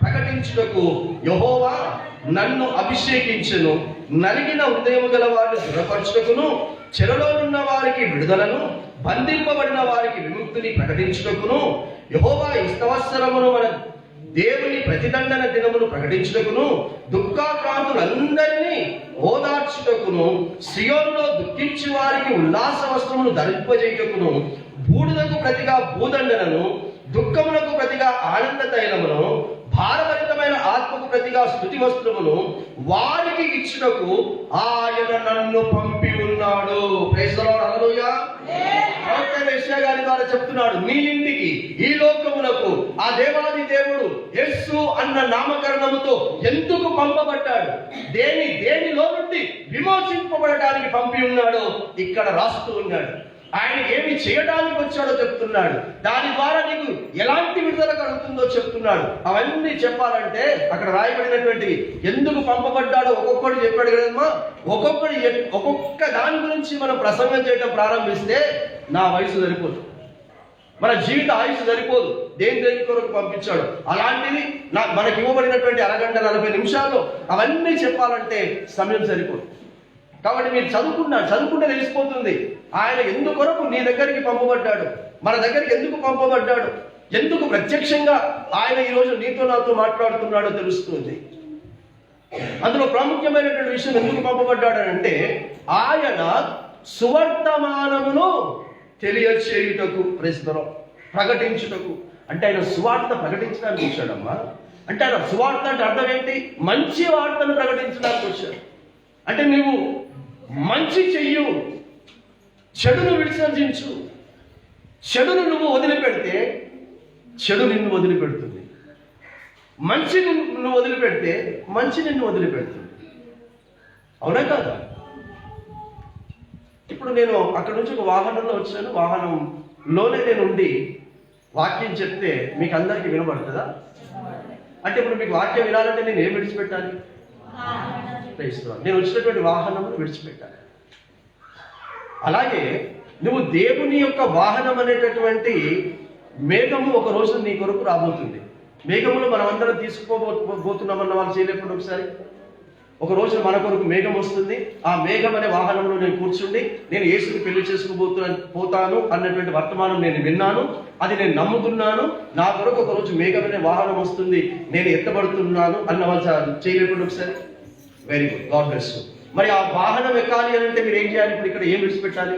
ప్రకటించుటకు యెహోవా నన్ను అభిషేకించెను, నలిగిన హృదయము గల వారిని దృఢపరచుటకును, చెరలోనున్న వారికి విడుదలను, బంధింపబడిన వారికి విముక్తిని ప్రకటించుటకును, యెహోవా ఈ సంవత్సరమును మన దేవుని ప్రతిదండన దినమును ప్రకటించుటకును, దుఃఖాక్రాంతులందరినీ ఓదార్చుటకును, సియోనులో దుఃఖించి వారికి ఉల్లాస వస్త్రమును ధరింపజేయుటకును, బూడిదకు ప్రతిగా భూదండనను, దుఃఖములకు ప్రతిగా ఆనంద తైలమును, భారభరితమైన ఆత్మకు ప్రతిగా స్తుతి వస్త్రమును వారికి ఇచ్చుటకు ఆయన నన్ను పంపి ఉన్నాడు. ప్రైజ్ ది లార్డ్, హల్లెలూయా. యెషయా గారి ద్వారా చెప్తున్నాడు, నీ ఇంటికి, ఈ లోకములకు ఆ దేవాది దేవుడు యేసు అన్న నామకరణముతో ఎందుకు పంపబడ్డాడు, దేనిలో నుండి విమోచింపబడటానికి పంపి ఉన్నాడో ఇక్కడ రాస్తూ ఉన్నాడు. ఆయన ఏమి చేయడానికి వచ్చాడో చెప్తున్నాడు. దాని ద్వారా నీకు ఎలాంటి విడుదల కలుగుతుందో చెప్తున్నాడు. అవన్నీ చెప్పాలంటే అక్కడ రాయబడినటువంటి ఎందుకు పంపబడ్డాడో ఒక్కొక్కడు చెప్పాడు కదమ్మా. ఒక్కొక్క దాని గురించి మనం ప్రసంగం చేయడం ప్రారంభిస్తే నా వయసు సరిపోదు, మన జీవిత ఆయుష్ సరిపోదు. దేని కొరకు పంపించాడు. అలాంటిది మనకి ఇవ్వబడినటువంటి అరగంట 40 నిమిషాల్లో అవన్నీ చెప్పాలంటే సమయం సరిపోదు. కాబట్టి మీరు చదువుకుంటే తెలిసిపోతుంది ఆయన ఎందుకొరకు నీ దగ్గరికి పంపబడ్డాడు, మన దగ్గరికి ఎందుకు పంపబడ్డాడు, ఎందుకు ప్రత్యక్షంగా ఆయన ఈరోజు నీతో నాతో మాట్లాడుతున్నాడో తెలుస్తుంది. అందులో ప్రాముఖ్యమైనటువంటి విషయం ఎందుకు పంపబడ్డాడంటే ఆయన సువర్తమానమును తెలియచేయుటకు, ప్రశ్నలో ప్రకటించుటకు. అంటే ఆయన సువార్త ప్రకటించడానికి వచ్చాడమ్మా. అంటే ఆయన సువార్త అంటే అర్థం ఏంటి? మంచి వార్తను ప్రకటించడానికి వచ్చాడు. అంటే నువ్వు మంచి చెయ్యు, చెడును విసర్జించు. చెడును నువ్వు వదిలిపెడితే చెడు నిన్ను వదిలిపెడుతుంది. మంచి నువ్వు వదిలిపెడితే మంచి నిన్ను వదిలిపెడుతుంది. అవునా కాదా? ఇప్పుడు నేను అక్కడ నుంచి ఒక వాహనంలో వచ్చాను. వాహనంలోనే నేను ఉండి వాక్యం చెప్తే మీకు అందరికీ వినబడుతుందా? అంటే ఇప్పుడు మీకు వాక్యం వినాలంటే నేను ఏం విడిచిపెట్టాలి? నేను వచ్చినటువంటి వాహనం విడిచిపెట్టాలి. అలాగే నువ్వు దేవుని యొక్క వాహనం అనేటటువంటి మేఘము ఒక రోజు నీ కొరకు రాబోతుంది. మేఘములు మనం అందరం తీసుకుపోతున్నామన్న వాళ్ళు చేయలేకుండా ఒకసారి ఒక రోజు మన కొరకు మేఘం వస్తుంది. ఆ మేఘం అనే వాహనంలో నేను కూర్చుండి నేను యేసుని పెళ్లి పోతాను అన్నటువంటి వర్తమానం నేను విన్నాను, అది నేను నమ్ముతున్నాను. నా కొరకు ఒక రోజు మేఘం అనే వాహనం వస్తుంది, నేను ఎత్తబడుతున్నాను అన్న వాళ్ళు చేయలేకుండా ఒకసారి. Very good, God bless you. మరి ఆ వాహనం ఎక్కాలి అని అంటే మీరు ఏం చేయాలి? ఇప్పుడు ఇక్కడ ఏం విడిచిపెట్టాలి?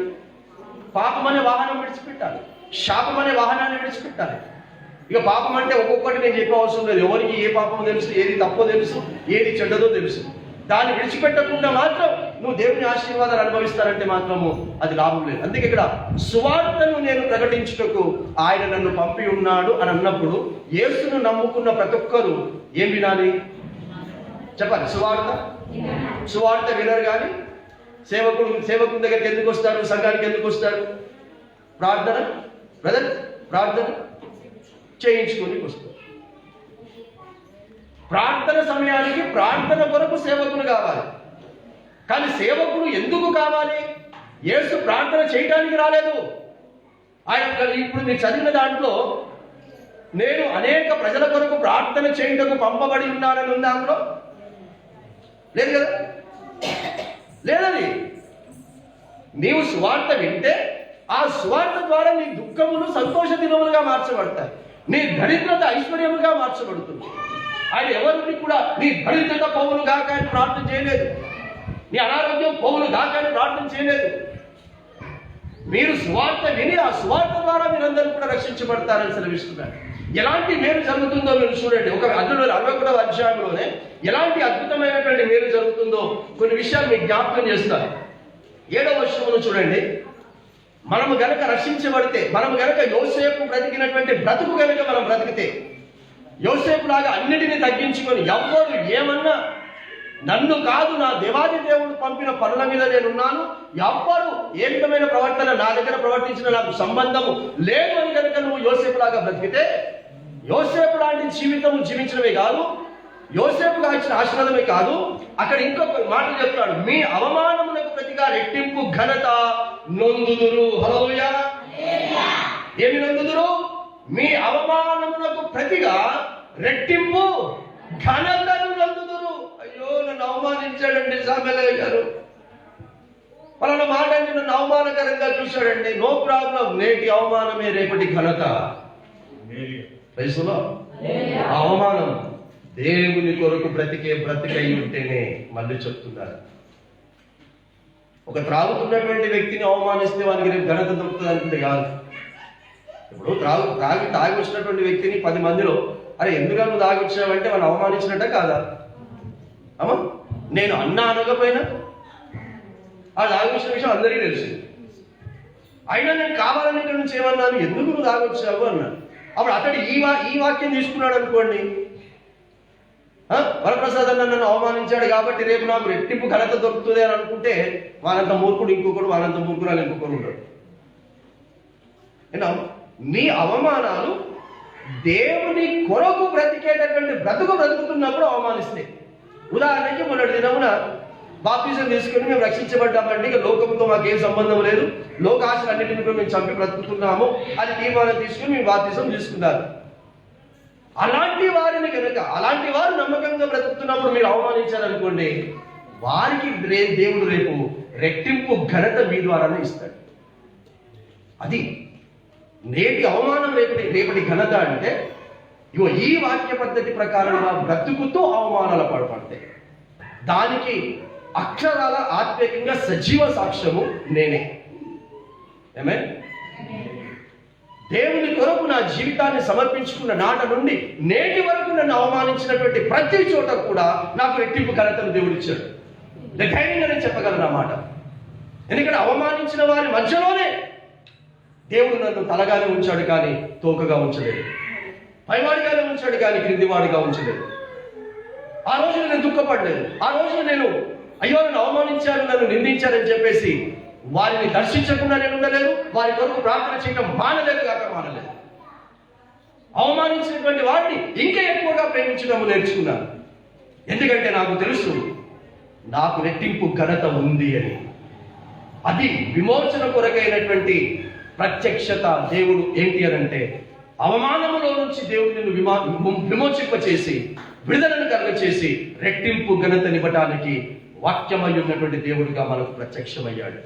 పాపం అనే వాహనం విడిచిపెట్టాలి, శాపం అనే వాహనాన్ని విడిచిపెట్టాలి. ఇక పాపం అంటే ఒక్కొక్కటి నేను చెప్పే అవసరం లేదు. ఎవరికి ఏ పాపం తెలుసు, ఏది తప్పో తెలుసు, ఏది చెడ్డదో తెలుసు. దాన్ని విడిచిపెట్టకుండా మాత్రం నువ్వు దేవుని ఆశీర్వాదాలు అనుభవిస్తారంటే మాత్రము అది లాభం లేదు. అందుకే ఇక్కడ సువార్తను నేను ప్రకటించుటకు ఆయన నన్ను పంపి ఉన్నాడు అని అన్నప్పుడు యేసును నమ్ముకున్న ప్రతి ఒక్కరు ఏం వినాలి చెప్పాలి? సువార్త వినరు. కానీ సేవకుని దగ్గరికి ఎందుకు వస్తారు? సంఘానికి ఎందుకు వస్తారు? ప్రార్థన చేయించుకొని వస్తారు. ప్రార్థన సమయానికి ప్రార్థన కొరకు సేవకులు కావాలి. కానీ సేవకులు ఎందుకు కావాలి? యేసు ప్రార్థన చేయడానికి రాలేదు. ఆయన ఇప్పుడు మీరు చదివిన దాంట్లో నేను అనేక ప్రజల కొరకు ప్రార్థన చేయటకు పంపబడి ఉన్నానని ఉంది. అందులో లేదు కదా? లేదని నీవు సువార్త వింటే ఆ సువార్త ద్వారా నీ దుఃఖములు సంతోష దినములుగా మార్చబడతాయి, నీ దరిద్రత ఐశ్వర్యముగా మార్చబడుతుంది. ఆయన ఎవరిని కూడా నీ దరిద్రత పోవును గాక అని ప్రార్థన చేయలేదు, నీ అనారోగ్యం పోవును గాక అని ప్రార్థన చేయలేదు. మీరు సువార్త విని ఆ సువార్త ద్వారా మీరందరూ కూడా రక్షించబడతారని సెలవిస్తున్నారు. ఎలాంటి మేలు జరుగుతుందో మీరు చూడండి. ఒక 61వ అధ్యాయంలోనే ఎలాంటి అద్భుతమైనటువంటి మేలు జరుగుతుందో కొన్ని విషయాలు మీకు జ్ఞాపకం చేస్తారు. 7వ వచనమును చూడండి. మనము గనక రక్షించబడితే, మనము గనక యోసేపు బ్రతికినటువంటి బ్రతుకు గనక మనం బ్రతికితే, యోసేపు లాగా అన్నిటినీ తగ్గించుకొని ఎవ్వరు ఏమన్నా నన్ను కాదు నా దేవాది దేవుడు పంపిన పనుల మీద నేనున్నాను, ఎవ్వరు ఏ విధమైన ప్రవర్తన నా దగ్గర ప్రవర్తించిన నాకు సంబంధము లేదు అని కనుక నువ్వు యోసేపు లాగా బ్రతికితే, యోసేపు లాంటి జీవితము జీవించడమే కాదు, యోసేపుగా ఇచ్చిన ఆశీర్వాదమే కాదు, అక్కడ ఇంకొక మాట చెప్తాడు, మీ అవమానములకు ప్రతిగా రెట్టింపు ఘనత నొందుదురు. హల్లెలూయా. ఏమి నొందుదురు? మీ అవమానములకు ప్రతిగా రెట్టింపు ఘనతను నొందుదురు. అయ్యో నన్ను అవమానించాడండి సామెలయ్య గారు, పలానా మాట అంటే నన్ను అవమానకరంగా చూశాడండి. నో ప్రాబ్లం, నేటి అవమానమే రేపటి ఘనత. వయసులో అవమానం దేవుని కొరకు బ్రతికై ఉంటేనే. మళ్ళీ చెప్తున్నారు, ఒక త్రాగుతున్నటువంటి వ్యక్తిని అవమానిస్తే వానికి రేపు ఘనత దొరుకుతుంది అనుకుంటే కాదు. ఇప్పుడు తాగి వచ్చినటువంటి వ్యక్తిని 10 మందిలో అరే ఎందుకు నువ్వు తాగి వచ్చావంటే వాళ్ళు అవమానించినట్ట కాదా? అమ్మా, నేను అన్నా అనకపోయినా ఆ తాగి వచ్చిన విషయం అందరికీ తెలుసు. అయినా నేను కావాలని ఇక్కడ నుంచి ఏమన్నాను, ఎందుకు నువ్వు తాగి వచ్చావు అన్నాను. అప్పుడు అతడు ఈ వాక్యం తీసుకున్నాడు అనుకోండి, వరప్రసాద్ అన్న నన్ను అవమానించాడు కాబట్టి రేపు నాకు రెట్టింపు ఘనత దొరుకుతుంది అని అనుకుంటే వాళ్ళంత మూర్ఖుడు ఇంకొకడు, వాళ్ళంత మూర్ఖురాలు ఇంకొకరు ఉంటాడు. నీ అవమానాలు దేవుని కొరకు బ్రతికేటటువంటి బ్రతుకుతున్నప్పుడు అవమానిస్తాయి. ఉదాహరణకి మొన్నటి దినమున బాప్తిజం తీసుకుని మేము రక్షించబడ్డామండి, ఇక లోకంతో మాకేం సంబంధం లేదు, లోకాశలు అన్నింటినీ మేము చంపి బ్రతుకుతున్నాము అని తీర్మానం తీసుకుని మేము బాప్తిజం తీసుకున్నారు. అలాంటి వారిని కనుక, అలాంటి వారు నమ్మకంగా బ్రతుకుతున్నప్పుడు మీరు అవమానించారనుకోండి, వారికి దేవుడు రేపు రెట్టింపు ఘనత మీ ద్వారానే ఇస్తాడు. అది నేటి అవమానం రేపటి ఘనత అంటే ఇగో ఈ వాక్య పద్ధతి ప్రకారంగా బ్రతుకుతూ అవమానాలు పడతాయి. దానికి అక్షరాల ఆత్మీయంగా సజీవ సాక్ష్యము నేనే. ఆమేన్. దేవుని కొరకు నా జీవితాన్ని సమర్పించుకున్న నాట నుండి నేటి వరకు నన్ను అవమానించినటువంటి ప్రతి చోట కూడా నాకు రెట్టింపు ఘనతను దేవుడు ఇచ్చాడు. ధైర్యంగా నేను చెప్పగలను అన్నమాట. ఎందుకంటే అవమానించిన వారి మధ్యలోనే దేవుడు నన్ను తలగానే ఉంచాడు కానీ తోకగా ఉంచలేదు. పైవాడిగానే ఉంచాడు కానీ క్రిందివాడిగా ఉంచలేదు. ఆ రోజున నేను దుఃఖపడలేదు. ఆ రోజున నేను అయ్యో నన్ను అవమానించారు, నన్ను నిందించారని చెప్పేసి వారిని దర్శించకుండా నేను ఉండలేదు. వారి కొరకు ప్రార్థన చేయడం మానలేదు కాక మానలేదు. అవమానించినటువంటి వాడిని ఇంకా ఎక్కువగా ప్రేమించడం నేర్చుకున్నాను. ఎందుకంటే నాకు తెలుసు నాకు రెట్టింపు ఘనత ఉంది అని. అది విమోచన కొరకైనటువంటి ప్రత్యక్షత. దేవుడు ఏంటి అని అంటే అవమానములో నుంచి దేవుడు నిన్ను విమోచింపచేసి విడుదలను కలుగచేసి రెట్టింపు ఘనతనివ్వటానికి వాక్యమై ఉన్నటువంటి దేవుడిగా మనకు ప్రత్యక్షమయ్యాడు.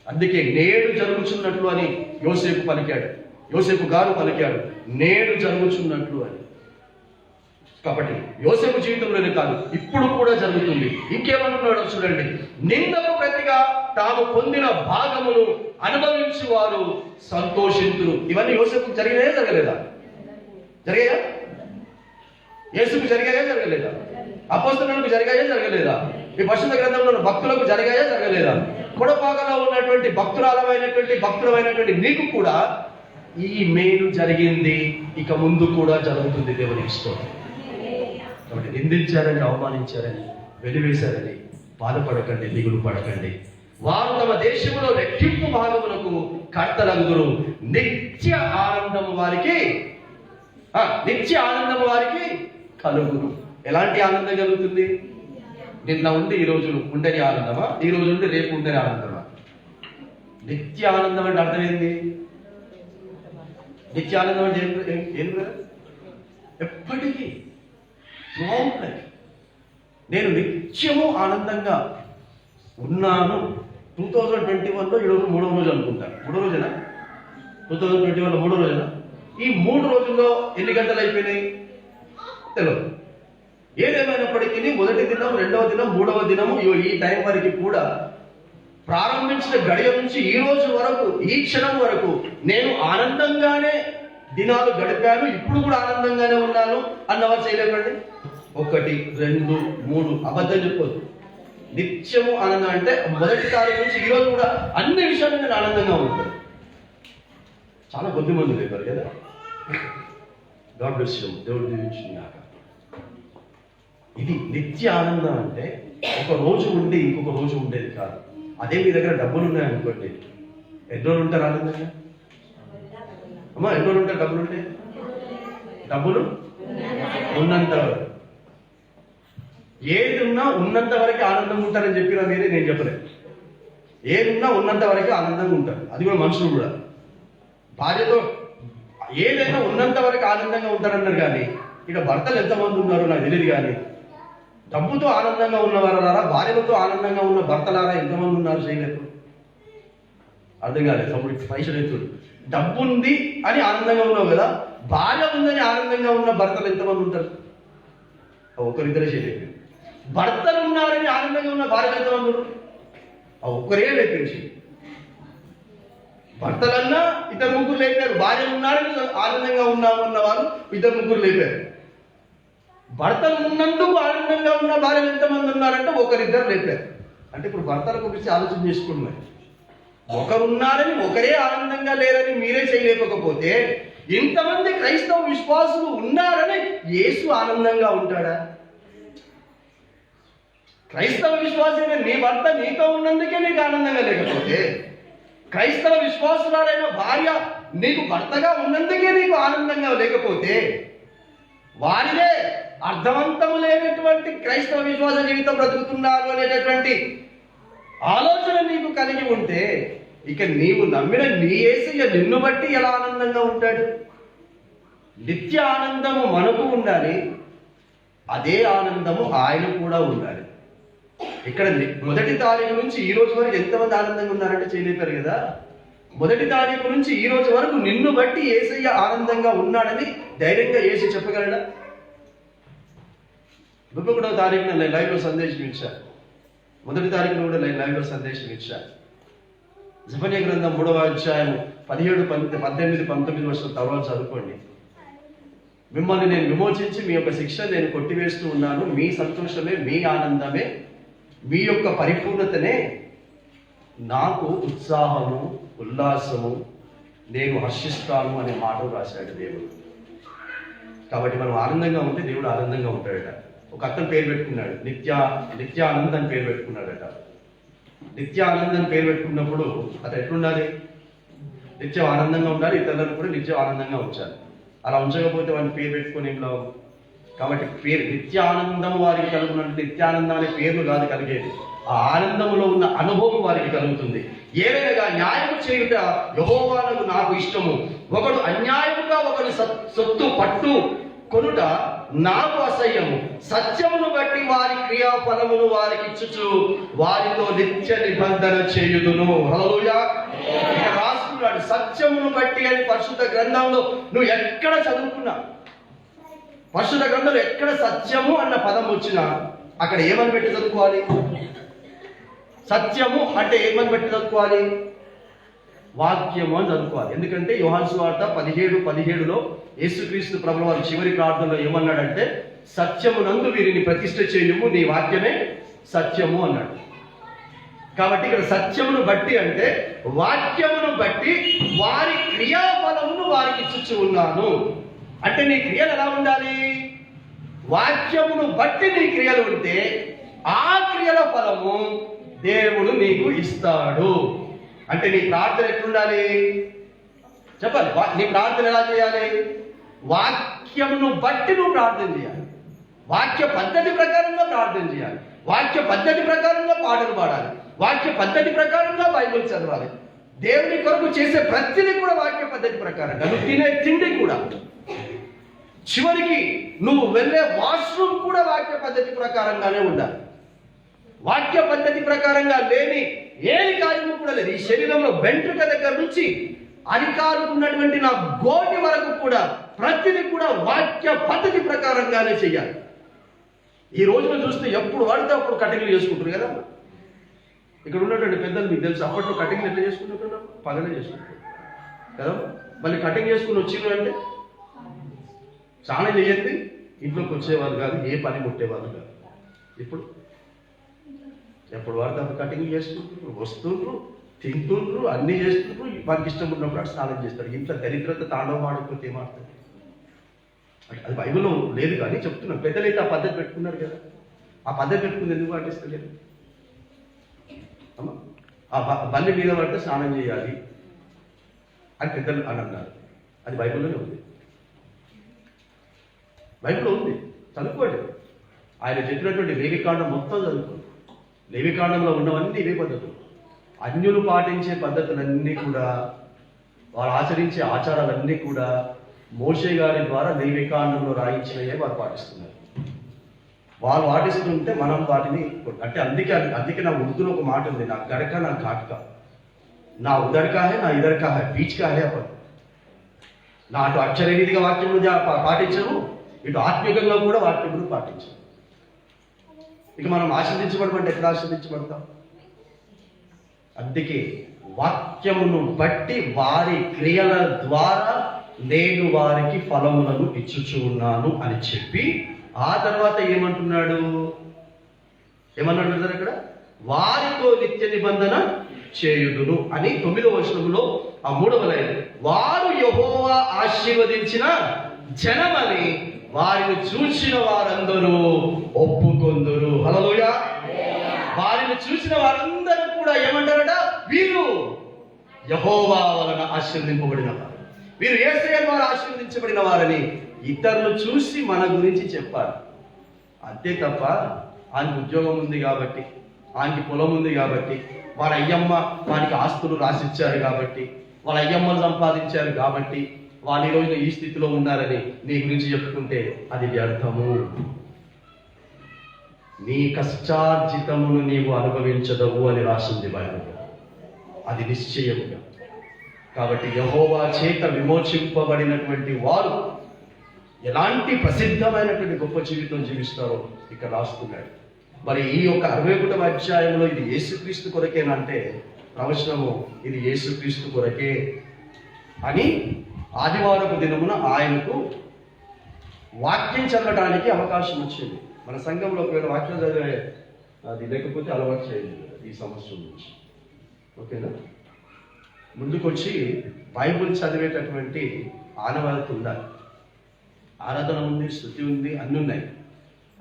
అందుకే నేడు జరుగుచున్నట్లు అని యోసేపు పలికాడు. యోసేపు గారు పలికాడు నేడు జరుగుచున్నట్లు అని. కాబట్టి యోసేపు జీవితంలోనే కాదు ఇప్పుడు కూడా జరుగుతుంది. ఇంకేమన్నాడో చూడండి, నిందకు ప్రతిగా తాము పొందిన భాగమును అనుభవించి వారు సంతోషింతురు. ఇవన్నీ యోసేపుకు జరిగాయా జరగలేదా? జరిగాయా? యేసుకు జరిగాయా జరగలేదా? అపోస్తలులకు జరిగాయా జరగలేదా? ఈ పరిశుద్ధ గ్రంథంలో భక్తులకు జరిగాయా జరగలేదా? కొడపాకలో ఉన్నటువంటి భక్తులమైనటువంటి నీకు కూడా ఈ మేలు జరిగింది, ఇక ముందు కూడా జరుగుతుంది. దేవునికి స్తోత్రం. కాబట్టి నిందించారని, అవమానించారని, వెలివేశారని బాధపడకండి, దిగులు పడకండి. వారు తమ దేశంలో రెట్టింపు భాగములకు కర్తలందురు. నిత్య ఆనందము వారికి కలుగును. ఎలాంటి ఆనందం కలుగుతుంది? నిన్న ఉండి ఈ రోజు ఉండని ఆనందమా? ఈ రోజు ఉండి రేపు ఉండని ఆనందమా? నిత్య ఆనందం అంటే అర్థం ఏంది? నిత్య ఆనందం అంటే ఏం ఎప్పటికీ నేను నిత్యము ఆనందంగా ఉన్నాను. 2021లో ఈరోజు 3వ రోజు అనుకుంటాను. 3వ రోజునా? 2021లో 3వ రోజునా? ఈ 3 రోజుల్లో ఎన్ని గంటలు అయిపోయినాయి తెలియదు. ఏదేమైనప్పటికీ మొదటి దినం, 2వ దినం, 3వ దినము ఈ టైం వరకు కూడా ప్రారంభించిన గడియ నుంచి ఈ రోజు వరకు, ఈ క్షణం వరకు నేను ఆనందంగానే దినాలు గడిపాను. ఇప్పుడు కూడా ఆనందంగానే ఉన్నాను అన్నవారు చేయలేకండి. 1, 2, 3 అబద్ధం చెప్పొద్దు. నిత్యము ఆనందం అంటే మొదటి తారీఖు నుంచి ఈ రోజు కూడా అన్ని విషయాలు నేను ఆనందంగా ఉంటాను. చాలా కొద్ది మంది లేపారు కదా. God bless you. దేవుడు దీవించుగాక. ఇది నిత్య ఆనందం అంటే ఒక రోజు ఉండి ఇంకొక రోజు ఉండేది కాదు. అదే మీ దగ్గర డబ్బులు ఉన్నాయనుకోండి, ఎన్ని రోజులు ఉంటారు ఆనందంగా? అమ్మా ఎన్ని రోజులు ఉంటారు డబ్బులు ఉంటే? డబ్బులు ఉన్నంత వరకు, ఏది ఉన్నా ఉన్నంత వరకు ఆనందంగా ఉంటారని చెప్పినా మీరే, నేను చెప్పలేదు. ఏది ఉన్నా ఉన్నంత వరకు ఆనందంగా ఉంటారు. అది కూడా మనుషులు కూడా. భార్యతో ఏదైనా ఉన్నంత వరకు ఆనందంగా ఉంటారన్నారు. కానీ ఇక భర్తలు ఎంతమంది ఉన్నారో నాకు తెలియదు. కానీ డబ్బుతో ఆనందంగా ఉన్నవారారా, భార్యలతో ఆనందంగా ఉన్న భర్తలారా ఎంతమంది ఉన్నారు? చేయలేదు. అర్థం కాలేదు. తమ్ముడికి పైసలు ఎత్తుడు. డబ్బు ఉంది అని ఆనందంగా ఉన్నావు కదా, భార్య ఉందని ఆనందంగా ఉన్న భర్తలు ఎంతమంది ఉంటారు? ఒకరిద్దరే చేయలేదు. భర్తలు ఉన్నారని ఆనందంగా ఉన్న భార్యలు ఎంతమంది ఉన్నారు? ఒక్కరే లేపించి. భర్తలన్నా 2-3 లేపారు. భార్యలు ఉన్నారని ఆనందంగా ఉన్నామన్న వారు 2-3 లేపారు. భర్తలు ఉన్నందుకు ఆనందంగా ఉన్న భార్యలు ఎంతమంది ఉన్నారంటే 1-2 లేపారు. అంటే ఇప్పుడు భర్తల గురించి ఆలోచన చేసుకున్నారు. ఒకరున్నారని ఒకరే ఆనందంగా లేరని మీరే చేయలేకపోతే ఇంతమంది క్రైస్తవ విశ్వాసులు ఉన్నారని యేసు ఆనందంగా ఉంటాడా? క్రైస్తవ విశ్వాసైన నీ భర్త నీతో ఉన్నందుకే నీకు ఆనందంగా లేకపోతే, క్రైస్తవ విశ్వాసురాలైన భార్య నీకు భర్తగా ఉన్నందుకే నీకు ఆనందంగా లేకపోతే, వారిదే అర్థవంతము లేనటువంటి క్రైస్తవ విశ్వాస జీవితం బ్రతుకుతున్నారు అనేటటువంటి ఆలోచన నీకు కలిగి ఉంటే, ఇక నీవు నమ్మిన నీ యేసయ్య నిన్ను బట్టి ఎలా ఆనందంగా ఉంటాడు? నిత్య ఆనందము మనకు ఉండాలి, అదే ఆనందము ఆయన కూడా ఉండాలి. ఇక్కడ మొదటి తారీఖు నుంచి ఈ రోజు వరకు ఎంతమంది ఆనందంగా ఉన్నారంటే చేయలేపారు కదా. మొదటి తారీఖు నుంచి ఈ రోజు వరకు నిన్ను బట్టి యేసయ్య ఆనందంగా ఉన్నాడని ధైర్యంగా యేసు చెప్పగలడా? 31వ తారీఖున నేను లైవ్లో సందేశం ఇచ్చాను. 1వ తారీఖున కూడా నేను లైవ్లో సందేశం ఇచ్చాను. జెఫన్యా గ్రంథం 3వ అధ్యాయం 17, 18, 19 వర్షాల తర్వాత చదువుకోండి. మిమ్మల్ని నేను విమోచించి మీ యొక్క శిక్ష నేను కొట్టివేస్తూ ఉన్నాను. మీ సంతోషమే, మీ ఆనందమే, మీ యొక్క పరిపూర్ణతనే నాకు ఉత్సాహము, ఉల్లాసము, నేను హర్షిస్తాను అనే మాటలు రాశాడు దేవుడు. కాబట్టి మనం ఆనందంగా ఉంటే దేవుడు ఆనందంగా ఉంటాడట. ఒక అతను పేరు పెట్టుకున్నాడు, నిత్యానంద్ అని పేరు పెట్టుకున్నాడట. నిత్యానంద్ పేరు పెట్టుకున్నప్పుడు అతను ఎట్లుండాలి? నిత్యం ఆనందంగా ఉండాలి, ఇతరులను కూడా నిత్యం ఆనందంగా ఉంచాలి. అలా ఉంచకపోతే వాడిని పేరు పెట్టుకొని ఏం లాభం? కాబట్టి పేరు నిత్యానందం వారికి కలుగునంటే నిత్యానందం అనే పేర్లు కాదు కలిగేది, ఆ ఆనందంలో ఉన్న అనుభవం వారికి కలుగుతుంది. ఏదైనా న్యాయము చేయుట యెహోవాకు నాకు ఇష్టము, ఒకడు అన్యాయముగా ఒకడు సొత్తు పట్టు కొనుట నాకు అసహ్యము. సత్యమును బట్టి వారి క్రియాఫలమును వారికి ఇచ్చుచు వారితో నిత్య నిబంధన చేయుదును. హల్లెలూయా. రాసుకున్నాడు సత్యమును బట్టి అని పరిశుద్ధ గ్రంథంలో. నువ్వు ఎక్కడ చదువుకున్నా, పరిశుద్ధ గ్రంథంలో ఎక్కడ సత్యము అన్న పదం వచ్చినా అక్కడ ఏమని పెట్టి చదువుకోవాలి? సత్యము అంటే ఏమని పెట్టి చదువుకోవాలి? వాక్యము అని చదువుకోవాలి. ఎందుకంటే యోహాను సువార్త 17:17లో యేసుక్రీస్తు ప్రభువు వారి చివరి ప్రార్థనలో ఏమన్నాడంటే, సత్యమునందు వీరిని ప్రతిష్ఠ చేయుము, నీ వాక్యమే సత్యము అన్నాడు. కాబట్టి ఇక్కడ సత్యమును బట్టి అంటే వాక్యమును బట్టి వారి క్రియాఫలమును వారికి ఇచ్చుచు ఉన్నాను. అంటే నీ క్రియలు ఎలా ఉండాలి? వాక్యమును బట్టి నీ క్రియలు ఉంటే ఆ క్రియల ఫలము దేవుడు నీకు ఇస్తాడు. అంటే నీ ప్రార్థన ఎట్లుండాలి చెప్పాలి. నీ ప్రార్థన ఎలా చేయాలి? వాక్యమును బట్టి నువ్వు ప్రార్థన చేయాలి. వాక్య పద్ధతి ప్రకారంగా ప్రార్థన చేయాలి. వాక్య పద్ధతి ప్రకారంగా పాటలు పాడాలి. వాక్య పద్ధతి ప్రకారంగా బైబిల్ చదవాలి. దేవుని కొరకు చేసే ప్రతిదీ కూడా వాక్య పద్ధతి ప్రకారంగా. నువ్వు తినే తిండి కూడా, చివరికి నువ్వు వెళ్ళే వాష్రూమ్ కూడా వాక్య పద్ధతి ప్రకారంగానే ఉండాలి. వాక్య పద్ధతి ప్రకారంగా లేని ఏది కార్యము కూడా లేదు. ఈ శరీరంలో వెంట్రుక దగ్గర నుంచి అధికారులు ఉన్నటువంటి నా గోటి వరకు కూడా ప్రతిదీ కూడా వాక్య పద్ధతి ప్రకారంగానే చెయ్యాలి. ఈ రోజున చూస్తే ఎప్పుడు వాడితే అప్పుడు కటింగ్లు చేసుకుంటారు కదా. ఇక్కడ ఉన్నటువంటి పెద్దలు మీకు తెలుసు, అప్పట్లో కటింగ్లు ఎట్లా చేసుకుంటున్నాం? పగలే చేసుకుంటారు కదా. మళ్ళీ కటింగ్ చేసుకుని వచ్చిండ్రు అంటే చాలా చేయండి, ఇంట్లోకి వచ్చేవాళ్ళు కాదు, ఏ పని ముట్టేవాళ్ళు కాదు. ఇప్పుడు ఎప్పుడు వాడితే అప్పుడు కటింగ్ చేసుకుంటున్నారు, వస్తుండ్రు, తింటుండ్రు, అన్నీ చేస్తుండ్రు. వారికి ఇష్టం ఉన్నప్పుడు అటు స్నానం చేస్తారు. ఇంట్లో దరిద్రత తాండవం ఆడకపోతే ఏమాడుతుంది? అది బైబిల్లో లేదు కానీ చెప్తున్నాను. పెద్దలైతే ఆ పద్ధతి పెట్టుకున్నారు కదా. ఆ పద్ధతి పెట్టుకుని ఎందుకు పాటిస్తలేదు? అమ్మా, ఆ బల్లి మీద పడితే స్నానం చేయాలి అని పెద్దలు అని అన్నారు. అది బైబిల్లోనే ఉంది, బైబిల్లో ఉంది. చదువుకోండి. ఆయన చెప్పినటువంటి లేవికాండం మొత్తం చదువుకోండి. లేవికాండంలో ఉన్నవన్నీ ఇవే పద్ధతులు. అన్యులు పాటించే పద్ధతులన్నీ కూడా, వారు ఆచరించే ఆచారాలన్నీ కూడా మోషే గారి ద్వారా లేవికాండంలో రాయించినవే వారు పాటిస్తున్నారు. వాళ్ళు పాటిస్తుంటే మనం వాటిని అంటే అందుకే నా ఉర్దూలో ఒక మాట ఉంది, నా గడక నా ఘాట్క, నా ఉదర్కా హే నా ఇదర్కా హే, బీచ్ కా హే అప్పుడు. నా అటు అక్షరరీతిగా వాక్యములు పాటించము, ఇటు ఆత్మీయంగా కూడా వాక్యములు పాటించము. ఇక మనం ఆశీర్దించబడమంటే ఎక్కడ ఆశీర్దించబడతాం? అందుకే వాక్యమును బట్టి వారి క్రియల ద్వారా నేను వారికి ఫలములను ఇచ్చుచు ఉన్నాను అని చెప్పి ఆ తర్వాత ఏమంటున్నాడు? ఏమన్నాడు అక్కడ? వారితో నిత్య నిబంధన చేయుదును అని 9వ వచనంలో ఆ 3వ లైన్, వారు యెహోవా ఆశీర్వదించిన జనమని వారిని చూసిన వారందరూ ఒప్పుకొందురు. హల్లెలూయా. వారిని చూసిన వారందరూ కూడా ఏమంటారట? వీరు యెహోవా వలన ఆశీర్వదింపబడిన వారు, వీరు యేసయ్య ద్వారా ఆశీర్వదించబడిన వారని ఇతరులు చూసి మన గురించి చెప్పారు. అంతే తప్ప ఆయనకు ఉద్యోగం ఉంది కాబట్టి, ఆయనకి పొలం ఉంది కాబట్టి, వాళ్ళ అయ్యమ్మ వానికి ఆస్తులు రాసిచ్చారు కాబట్టి, వాళ్ళ అయ్యమ్మలు సంపాదించారు కాబట్టి వాళ్ళు ఈ రోజున ఈ స్థితిలో ఉన్నారని నీ గురించి చెప్పుకుంటే అది వ్యర్థము. నీ కష్టార్జితమును నీవు అనుభవించదవు అని రాసింది బైబిల్. అది నిశ్చయముగా. కాబట్టి యెహోవా చేత విమోచింపబడినటువంటి వారు ఎలాంటి ప్రసిద్ధమైనటువంటి గొప్ప జీవితం జీవిస్తారో ఇక్కడ రాస్తున్నాడు. మరి ఈ యొక్క 61వ అధ్యాయంలో ఇది యేసుక్రీస్తు కొరకేనంటే ప్రవచనము ఇది యేసుక్రీస్తు కొరకే అని ఆదివారపు దినమున ఆయనకు వాక్యం చదవడానికి అవకాశం వచ్చింది. మన సంఘంలో ఒకవేళ వాక్యం చదివే అది లేకపోతే అలవాటు చేయండి ఈ సంవత్సరం నుంచి, ఓకేనా? ముందుకొచ్చి బైబుల్ చదివేటటువంటి ఆనవాయితీ ఉండాలి. ఆరాధన ఉంది, స్తుతి ఉంది, అన్నీ ఉన్నాయి.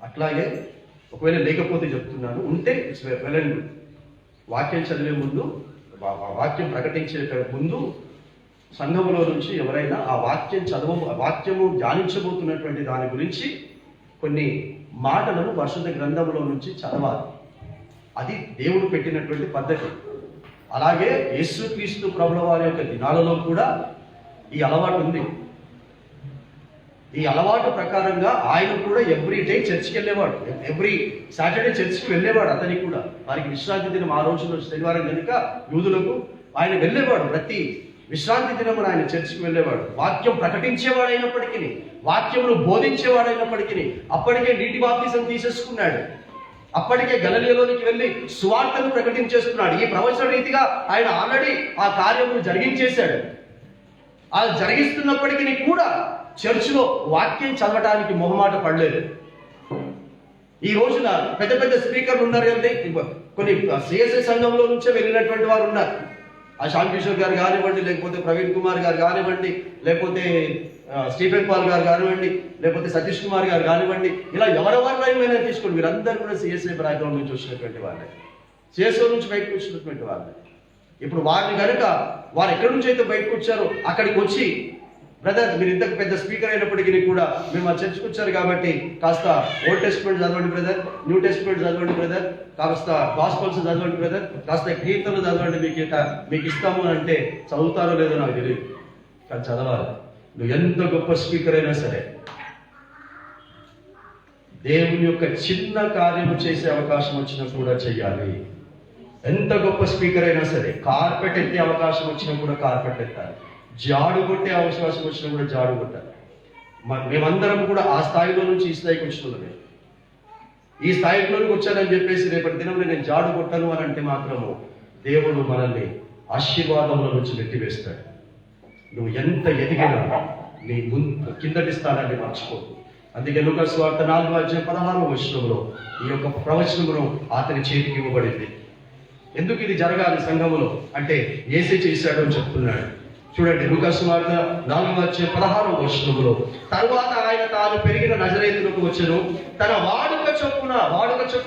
అట్లాగే ఒకవేళ లేకపోతే చెప్తున్నాను, ఉంటే ఇట్స్ వెల్. వాక్యం చదివే ముందు, వాక్యం ప్రకటించే ముందు సంఘంలో నుంచి ఎవరైనా ఆ వాక్యము ధ్యానించబోతున్నటువంటి దాని గురించి కొన్ని మాటలను పరిశుద్ధ గ్రంథంలో నుంచి చదవాలి. అది దేవుడు పెట్టినటువంటి పద్ధతి. అలాగే యేసుక్రీస్తు ప్రభుల వారి యొక్క దినాలలో కూడా ఈ అలవాటు ఉంది. ఈ అలవాటు ప్రకారంగా ఆయన కూడా ఎవ్రీ డే చర్చికి వెళ్ళేవాడు. ఎవ్రీ సాటర్డే చర్చికి వెళ్ళేవాడు. అతనికి కూడా వారికి విశ్రాంతి దినం ఆ రోజున శనివారం కనుక యూదులకు ఆయన వెళ్ళేవాడు. ప్రతి విశ్రాంతి దినమున ఆయన చర్చికి వెళ్ళేవాడు. వాక్యం ప్రకటించేవాడైనప్పటికీ, వాక్యమును బోధించేవాడైనప్పటికీ అప్పటికే నీటి బాప్తిసం తీసేసుకున్నాడు. అప్పటికే గలిలయలోనికి వెళ్ళి సువార్తను ప్రకటించేస్తున్నాడు. ఈ ప్రవచన రీతిగా ఆయన ఆల్రెడీ ఆ కార్యమును జరిగించేశాడు. అది జరిగిస్తున్నప్పటికీ కూడా చర్చిలో వాక్యం చదవడానికి మొహమాట పడలేదు. ఈ రోజున పెద్ద పెద్ద స్పీకర్లు ఉన్నారు కదండి, కొన్ని సిఎస్ఐ సంఘంలో నుంచే వెళ్ళినటువంటి వారు ఉన్నారు. ఆ శ్యామ్ కిషోర్ గారు కానివ్వండి, లేకపోతే ప్రవీణ్ కుమార్ గారు కానివ్వండి, లేకపోతే స్టీఫెన్ పాల్ గారు కానివ్వండి, లేకపోతే సతీష్ కుమార్ గారు కానివ్వండి, ఇలా ఎవరెవరినైనా తీసుకోండి, మీరందరూ కూడా సిఎస్ఐ బ్యాక్గ్రౌండ్ నుంచి వచ్చినటువంటి వాళ్ళే, సిఎస్ఓ నుంచి బయటకు వచ్చినటువంటి వాళ్ళే. ఇప్పుడు వారిని కనుక వారు ఎక్కడి నుంచి అయితే బయటకు వచ్చారో అక్కడికి వచ్చి, బ్రదర్ మీరు ఇంతకు పెద్ద స్పీకర్ అయినప్పటికీ కూడా మీరు మా చర్చకు వచ్చారు కాబట్టి కాస్త ఓల్డ్ టెస్ట్మెంట్ చదవండి బ్రదర్, న్యూ టెస్ట్మెంట్ చదవండి బ్రదర్, కాస్త గాస్పల్స్ చదవండి బ్రదర్, కాస్త కీర్తనలు చదవండి, మీకు ఇస్తాము అని అంటే చదువుతారో లేదో నాకు తెలియదు, కానీ చదవాలి. నువ్వు ఎంత గొప్ప స్పీకర్ అయినా సరే దేవుని యొక్క చిన్న కార్యము చేసే అవకాశం వచ్చినా కూడా చెయ్యాలి. ఎంత గొప్ప స్పీకర్ అయినా సరే కార్పెట్ ఎత్తే అవకాశం వచ్చినా కూడా కార్పెట్ ఎత్తాలి. జాడు కొట్టే అవకాశం వచ్చినా కూడా జాడు కొట్టాలి. మేమందరం కూడా ఆ స్థాయిలో నుంచి ఈ స్థాయికి వచ్చినమే. ఈ స్థాయిలోకి వచ్చానని చెప్పేసి రేపటి దినంలో నేను జాడు కొట్టాను అని అంటే మాత్రము దేవుడు మనల్ని ఆశీర్వాదంలో నుంచి నెట్టివేస్తాడు. నువ్వు ఎంత ఎదిగినా నీ కిందటి స్థానాన్ని మర్చిపోదు. అందుకే లూకా సువార్త 4:16 ఈ యొక్క ప్రవచనమును అతని చేతికి ఇవ్వబడింది. ఎందుకు ఇది జరగాలి సంఘములో అంటే యేసే చేశాడు అని చెప్తున్నాడు. చూడండి, లూకా సువార్త 4:16 తరువాత ఆయన తాను పెరిగిన నజరేతులకు వచ్చెను, తన వాడుక చొప్పున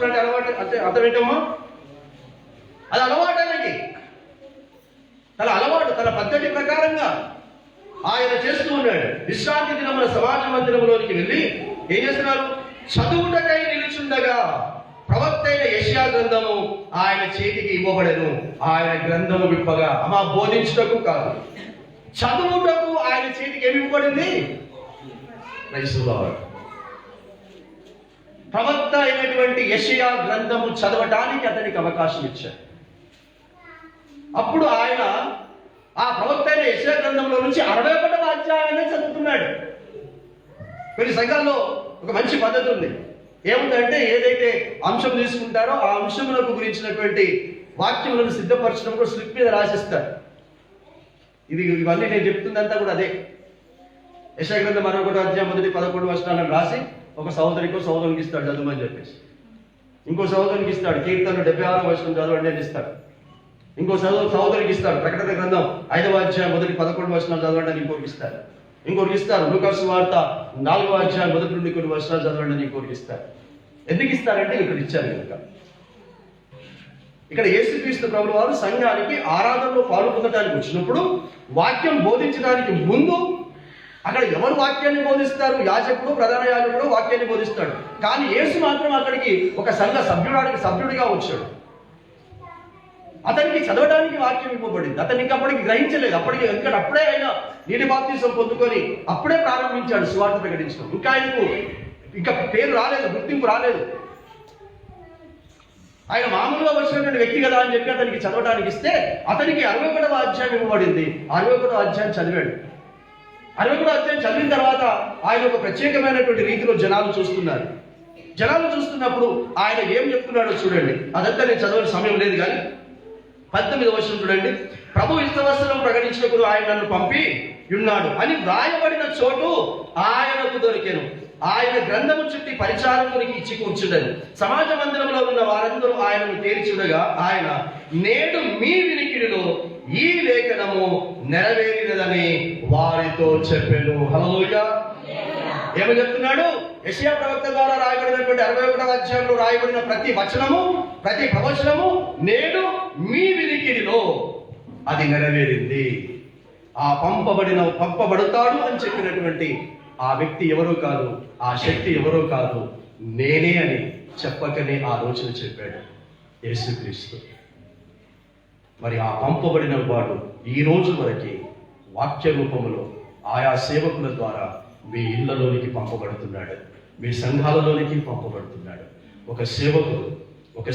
అంటే అలవాటు అంటే అర్థం ఏంటమ్మా? అది అలవాటేనండి. తన అలవాటు, తన పద్ధతి ప్రకారంగా ఆయన చేస్తూ ఉన్నాడు. విశ్రాంతి దినమున సమాజ మందిరంలోనికి వెళ్ళి ఏం చేస్తున్నారు? చదువుటకై నిలుచుండగా ప్రవక్త అయిన యెషయా గ్రంథము ఆయన చేతికి ఇవ్వబడెను. ఆయన గ్రంథము విప్పగా, బోధించుటకు కాదు, చదువుటకు ఆయన చేతికి ఏమి ఇవ్వబడింది? Praise the lord. ప్రవక్త అయినటువంటి యెషయా గ్రంథము చదవటానికి అతనికి అవకాశం ఇచ్చారు. అప్పుడు ఆయన ఆ ప్రవక్త అయిన యెషయా గ్రంథంలో నుంచి 61వ అధ్యాయాన్ని చదువుతున్నాడు. కొన్ని సంఘాల్లో ఒక మంచి పద్ధతి ఉంది. ఏముందంటే ఏదైతే అంశం తీసుకుంటారో ఆ అంశములకు గురించినటువంటి వాక్యములను సిద్ధపరచడం స్లిప్ మీద రాసిస్తారు. ఇవన్నీ నేను చెప్తుందంతా కూడా అదే. యెషయా గ్రంథం 61వ అధ్యాయం 1-11 రాసి ఒక సహోదరునికి ఇస్తాడు చదవమని చెప్పేసి. ఇంకో సహోదరునికి ఇస్తాడు కీర్తనలు 76వ చదవండి అని ఇస్తాడు. ఇంకో సహోదరికి ఇస్తాడు ప్రకటన గ్రంథం 5వ అధ్యాయం 1-11 చదవండి అని ఇంకోరికి ఇస్తారు. ఇంకోరికి ఇస్తారు లూకా సువార్త 4వ అధ్యాయం 1-కొన్ని చదవండి అని ఇంకోరికి ఇస్తారు. ఎందుకు ఇస్తారంటే ఇక్కడ ఇచ్చారు కనుక. ఇక్కడ యేసుక్రీస్తు ప్రభువు వారు సంఘానికి ఆరాధనలో పాల్గొనడానికి వచ్చినప్పుడు వాక్యం బోధించడానికి ముందు అక్కడ ఎవరు వాక్యాన్ని బోధిస్తారు? యాజకుడు, ప్రధాన యాజకుడు వాక్యాన్ని బోధిస్తాడు. కానీ యేసు మాత్రం అక్కడికి ఒక సంఘ సభ్యుడిగా వచ్చాడు. అతనికి చదవడానికి వాక్యం ఇవ్వబడింది. అతనికి అప్పటికి గ్రహించలేదు. అప్పుడే ఆయన నీటి బాప్తిసం పొందుకొని అప్పుడే ప్రారంభించాడు సువార్త ప్రకటించడం. ఇంకా ఆయనకు పేరు రాలేదు, గుర్తింపు రాలేదు. ఆయన మామూలుగా వచ్చినటువంటి వ్యక్తి కదా అని చెప్పి అతనికి చదవడానికి ఇస్తే అతనికి 61వ అధ్యాయం ఇవ్వబడింది. 61వ అధ్యాయం చదివాడు. 61వ అధ్యాయం చదివిన తర్వాత ఆయన ఒక ప్రత్యేకమైనటువంటి రీతిలో జనాలు చూస్తున్నారు. జనాలు చూస్తున్నప్పుడు ఆయన ఏం చెప్తున్నాడో చూడండి. అదంతా నేను చదవని సమయం లేదు కానీ 19వ వచనం చూడండి. ప్రభు ఇష్టవస్త్రం ప్రకటించినప్పుడు ఆయన నన్ను పంపి ఉన్నాడు అని వ్రాయబడిన చోటు ఆయనకు దొరికెను. ఆయన గ్రంథము చుట్టి పరిచారకునికి ఇచ్చి కూర్చుండను. సమాజ మందిరంలో ఉన్న వారందరూ ఆయనను తేల్చుడగా ఆయన, నేడు మీ వినికిడిలో ఈ లేఖనము నెరవేరినదని వారితో చెప్పాను. హల్లెలూయా. ఏమని చెప్తున్నాడు? యెషయా ప్రవక్త ద్వారా రాయబడినటువంటి 61వ అధ్యాయంలో రాయబడిన ప్రతి వచనము, ప్రతి ప్రవచనము నేడు మీ వినికిడిలో అది నెరవేరింది. ఆ పంపబడతాడు అని చెప్పినటువంటి ఆ వ్యక్తి ఎవరో కాదు, ఆ శక్తి ఎవరో కాదు, నేనే అని చెప్పకనే ఆ రోజున చెప్పాడు యేసుక్రీస్తు. మరి ఆ పంపబడిన వాడు ఈ రోజు వరకు వాక్య రూపంలో ఆయా సేవకుల ద్వారా మీ ఇళ్లలోనికి పంపబడుతున్నాడు, మీ సంఘాలలోనికి పంపబడుతున్నాడు. ఒక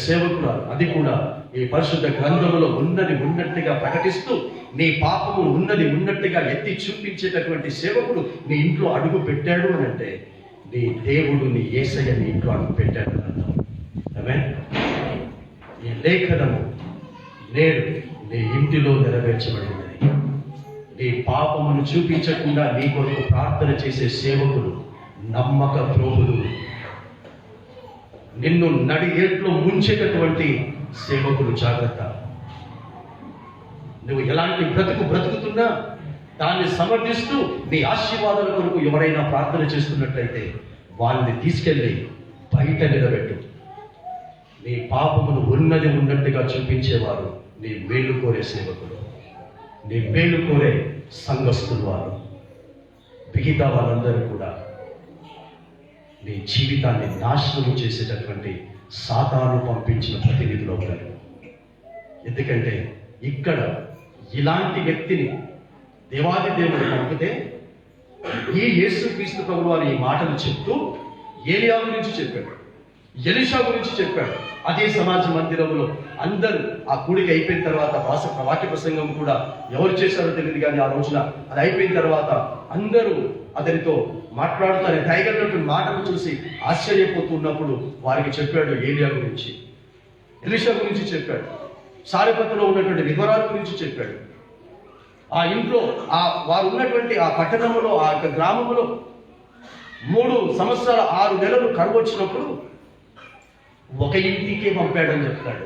సేవకురాలు, అది కూడా ఈ పరిశుద్ధ గ్రంథములో ఉన్నది ఉన్నట్టుగా ప్రకటిస్తూ నీ పాపము ఉన్నది ఉన్నట్టుగా ఎత్తి చూపించేటటువంటి సేవకుడు నీ ఇంట్లో అడుగు పెట్టాడు అని అంటే నీ దేవుడు, నీ యేసయ్య నీ ఇంట్లో అడుగు పెట్టాడు అని అర్థం. ఆమేన్. ఈ లేఖనము నేడు నీ ఇంటిలో నెరవేర్చబడినది. నీ పాపమును చూపించకుండా నీ కొరకు ప్రార్థన చేసే సేవకుడు, నమ్మక ద్రోహులు, నిన్ను నడి ఏట్లో ముంచేటటువంటి సేవకులు జాగ్రత్త. నువ్వు ఎలాంటి బ్రతుకుతున్నా దాన్ని సమర్థిస్తూ నీ ఆశీర్వాదాల కొరకు ఎవరైనా ప్రార్థన చేస్తున్నట్లయితే వాళ్ళని తీసుకెళ్ళి బయట నిలబెట్టు. నీ పాపమును ఉన్నది ఉన్నట్టుగా చూపించేవారు నీ మేలు కోరే సేవకులు, నీ మేలు కోరే సంఘస్థులు. వారు మిగతా వాళ్ళందరూ కూడా నీ జీవితాన్ని నాశనం చేసేటటువంటి సాతాను పంపించిన ప్రతినిధులు అవుతారు. ఎందుకంటే ఇక్కడ ఇలాంటి వ్యక్తిని దేవాది దేవుడు పంపితే ఈ యేసుక్రీస్తు ప్రభువు వారు ఈ మాటలు చెప్తూ ఏలియా గురించి చెప్పాడు, ఎలీషా గురించి చెప్పాడు. అదే సమాజ మందిరంలో అందరూ ఆ కూడిక అయిపోయిన తర్వాత వాక్య ప్రసంగం కూడా ఎవరు చేశారో తెలియదు కానీ ఆ రోజున అది అయిపోయిన తర్వాత అందరూ అతనితో మాట్లాడుతానే దయగలిగినటువంటి మాటలు చూసి ఆశ్చర్యపోతున్నప్పుడు వారికి చెప్పాడు ఏలియా గురించి, ఎలీషా గురించి చెప్పాడు, సారెపత్తులో ఉన్నటువంటి వివరాల గురించి చెప్పాడు. ఆ ఇంట్లో వారు ఉన్నటువంటి ఆ పట్టణంలో, ఆ యొక్క గ్రామంలో 3 సంవత్సరాల 6 నెలలు కరువు వచ్చినప్పుడు ఒక ఇంటికే పంపాడని చెప్తాడు.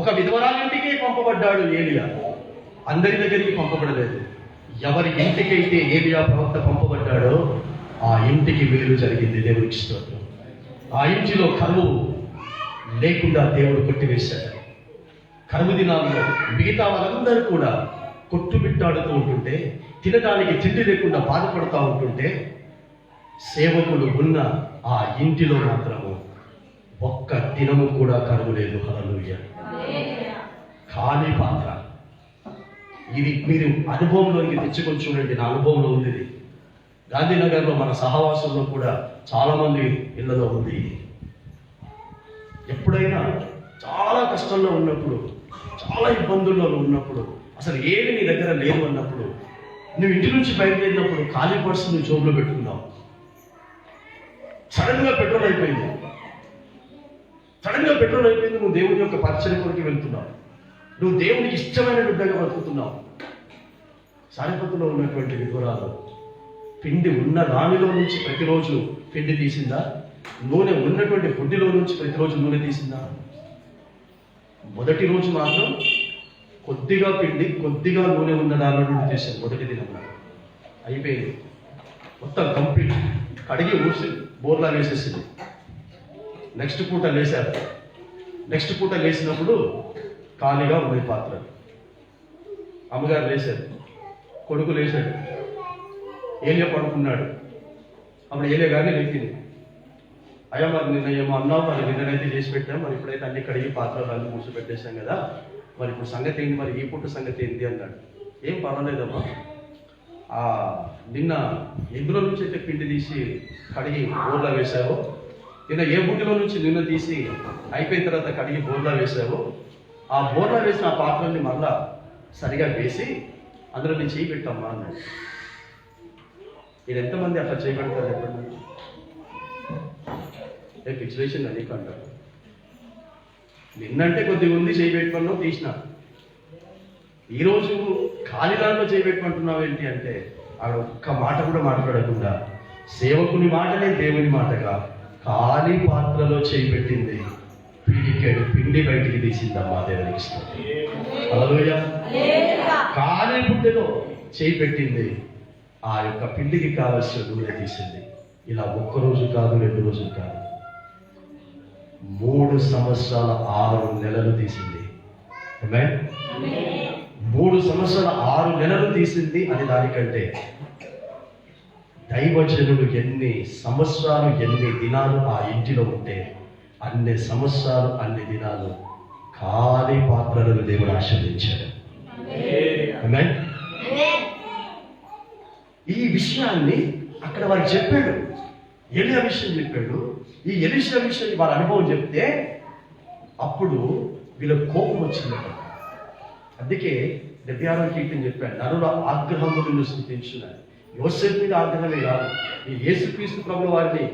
ఒక విధవరాలింటికే పంపబడ్డాడు ఏలియా, అందరి దగ్గరికి పంపబడలేదు. ఎవరి ఇంటికైతే ఏలియా ప్రవక్త పంపబడ్డాడో ఆ ఇంటికి మేలు జరిగింది. దేవుడికి స్తోత్రం. ఆ ఇంటిలో కరువు లేకుండా దేవుడు కొట్టివేశాడు. కరువు దినాల్లో మిగతా వాళ్ళందరూ కూడా కొట్టుమిట్టాడుతూ ఉంటుంటే, తినడానికి తిండి లేకుండా బాధపడుతూ ఉంటుంటే, సేవకులు ఉన్న ఆ ఇంటిలో మాత్రము ఒక్క దినము కూడా కరువు లేదు. హల్లెలూయా. ఖాళీ పాత్ర. ఇది మీరు అనుభవంలోకి తెచ్చుకొని చూడండి. నా అనుభవంలో ఉంది ఇది. గాంధీనగర్లో మన సహవాసంలో కూడా చాలా మంది ఇళ్లలో ఉంది. ఎప్పుడైనా చాలా కష్టంలో ఉన్నప్పుడు, చాలా ఇబ్బందుల్లో ఉన్నప్పుడు, అసలు ఏమి నీ దగ్గర లేదు అన్నప్పుడు, నువ్వు ఇంటి నుంచి బయలుదేరినప్పుడు ఖాళీ పర్సు నువ్వు జోబులో పెట్టుకున్నావు. సడన్ గా పెట్రోల్ అయిపోయింది, నువ్వు దేవుని యొక్క పరిచర్య కొరకు వెళ్తున్నావు, నువ్వు దేవునికి ఇష్టమైన బిడ్డగా బతుకుతున్నావు. సారెపత్తులో ఉన్నటువంటి వివరాలు, పిండి ఉన్న దానిలో నుంచి ప్రతిరోజు పిండి తీసిందా? నూనె ఉన్నటువంటి బుడ్డిలో నుంచి ప్రతిరోజు నూనె తీసిందా? మొదటి రోజు మాత్రం కొద్దిగా పిండి, కొద్దిగా నూనె ఉన్న దానిలో నుండి తీసాను. మొదటి దినం అయిపోయింది, మొత్తం కంప్లీట్ కడిగి ఊసి బోర్లా వేసేసింది. నెక్స్ట్ పూట లేచారు. నెక్స్ట్ పూట లేచినప్పుడు ఖాళీగా ఉన్నాయి పాత్రలు. అమ్మగారు లేచారు, కొడుకు లేచాడు, ఏలియా పడుకున్నాడు. అప్పుడు ఏలియా గారిని లేచింది. అయ్యా మరి నిన్న ఏమో అన్నావు, మరి నిన్ననైతే చేసి పెట్టాం, మరి ఇప్పుడైతే అన్ని కడిగి పాత్రలు అన్ని మూసి పెట్టేశాం కదా, మరి ఇప్పుడు సంగతి ఏంటి, మరి ఈ పూట సంగతి ఏంటి అన్నాడు. ఏం పర్వాలేదమ్మా, నిన్న ఎందులో నుంచి అయితే పిండి తీసి కడిగి బోర్లా వేసావో, నిన్న ఏ బుడ్డిలో నుంచి నిన్న తీసి అయిపోయిన తర్వాత కడిగి బోర్లా వేసావో, ఆ బోర్లా వేసిన ఆ పాత్రల్ని మళ్ళా సరిగా వేసి అందులో నేను చేయి పెట్టమ్మా అన్నాడు. ఇది ఎంతమంది అట్లా చేయబడతారు చెప్పండి. పిక్చరేషన్ నీకు అంటారు. నిన్నంటే కొద్దిగా ఉంది, చేయబెట్టుకున్నావు తీసిన. ఈరోజు ఖాళీదారిలో చేయబెట్టుకుంటున్నావు ఏంటి అంటే ఆడ ఒక్క మాట కూడా మాట్లాడకుండా సేవకుని మాటనే దేవుని మాటగా ఖాళీ పాత్రలో చేయబెట్టింది. పిడికెడు పిండి బయటికి తీసిందమ్మా దేవునికి స్తోత్రం. హల్లెలూయా. ఖాళీ బుడ్డలో చేయబెట్టింది. ఆ యొక్క పిండికి కావలసిన నూనె తీసింది. ఇలా 1 రోజు కాదు, 2 రోజులు కాదు, 3 సంవత్సరాల 6 నెలలు తీసింది. 3 సంవత్సరాల 6 నెలలు తీసింది. అని దానికంటే దైవజనుడు ఎన్ని సంవత్సరాలు, ఎన్ని దినాలు ఆ ఇంటిలో ఉంటే అన్ని సంవత్సరాలు, అన్ని దినాలు ఖాళీ పాత్రలను దేవుడు ఆశీర్వదించాడు. ఈ విషయాన్ని అక్కడ వారికి చెప్పాడు. ఎలియా విషయం చెప్పాడు. ఈ ఎలీషా విషయం వాళ్ళ అనుభవం చెప్తే అప్పుడు వీళ్ళకి కోపం వచ్చిందట. అందుకే 76వ కీర్తన చెప్పాడు, నరుల ఆగ్రహము నిన్ను స్తుతించున్నాడు. యోసేపు మీద ఆగ్రహమే కాదు, ఈ యేసుక్రీస్తు ప్రభువు వారిని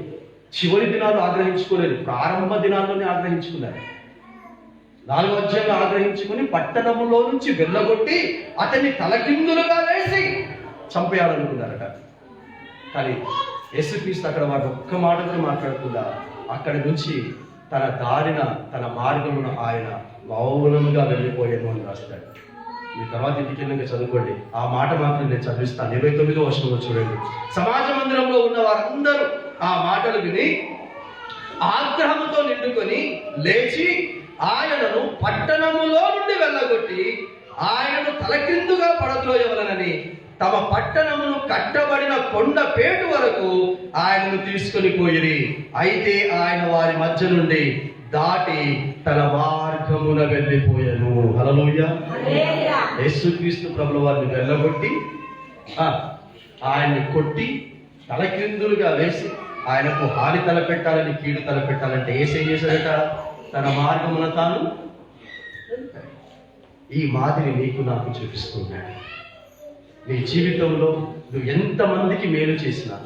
చివరి దినాలు ఆగ్రహించుకోలేదు, ప్రారంభ దినాల్లోనే ఆగ్రహించుకున్నారు. 4వ అధ్యాయంలో ఆగ్రహించుకుని పట్టణములో నుంచి వెళ్ళగొట్టి అతన్ని తలకిందులుగా వేసి చంపేయాలనుకున్నారట. కానీ యేసుక్రీస్తు అక్కడ వారు ఒక్క మాట కూడా మాట్లాడకుండా అక్కడి నుంచి తన దారిన, తన మార్గమున ఆయన మౌనంగా వెళ్ళిపోయాను అని రాస్తాడు. మీ తర్వాత ఇంటికి వెళ్ళినాక చదువుకోండి. ఆ మాట మాత్రం నేను చదివిస్తాను. 29వ వచనంలో చూడండి. సమాజ మందిరంలో ఉన్న వారందరూ ఆ మాటలు విని ఆగ్రహంతో నిండుకొని లేచి ఆయనను పట్టణములో నుండి వెళ్ళగొట్టి ఆయనను తలకిందుగా పడద్రోయవలనని తమ పట్టణమును కట్టబడిన కొండపేటు వరకు ఆయనను తీసుకొని పోయిరి. అయితే ఆయన వారి మధ్య నుండి దాటి తన మార్గమున వెళ్ళిపోయాను. హల్లెలూయా. యేసుక్రీస్తు ప్రభుల వారిని వెళ్ళగొట్టి ఆయన్ని కొట్టి తలకిందులుగా వేసి ఆయనకు హాని తలపెట్టాలని, కీడు తలపెట్టాలంటే ఏసేం చేశాడట? తన మార్గమున తాను. ఈ మాదిరి నీకు నాకు చూపిస్తున్నాడు. నీ జీవితంలో నువ్వు ఎంతమందికి మేలు చేసినా,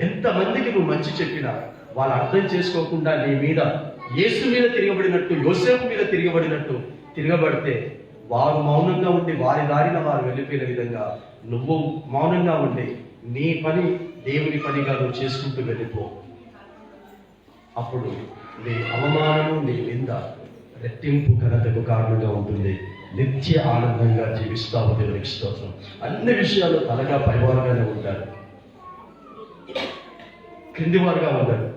ఎంతమందికి నువ్వు మంచి చెప్పినా వాళ్ళు అర్థం చేసుకోకుండా నీ మీద, యేసు మీద తిరగబడినట్టు, యోసేపు మీద తిరగబడినట్టు తిరగబడితే వారు మౌనంగా ఉండి వారి దారిన వారు వెళ్ళిపోయిన విధంగా నువ్వు మౌనంగా ఉండి నీ పని దేవుని పనిగా నువ్వు చేసుకుంటూ వెళ్ళిపో. అప్పుడు నీ అవమానము, నీ నింద రెట్టింపు ఘనతకు కారణంగా ఉంటుంది. నిత్య ఆనందంగా జీవిస్తావు. దేవునికి స్తోత్రం. అన్ని విషయాలు తలగా పైవారుగానే ఉంటారు, క్రింది వారుగా ఉండరు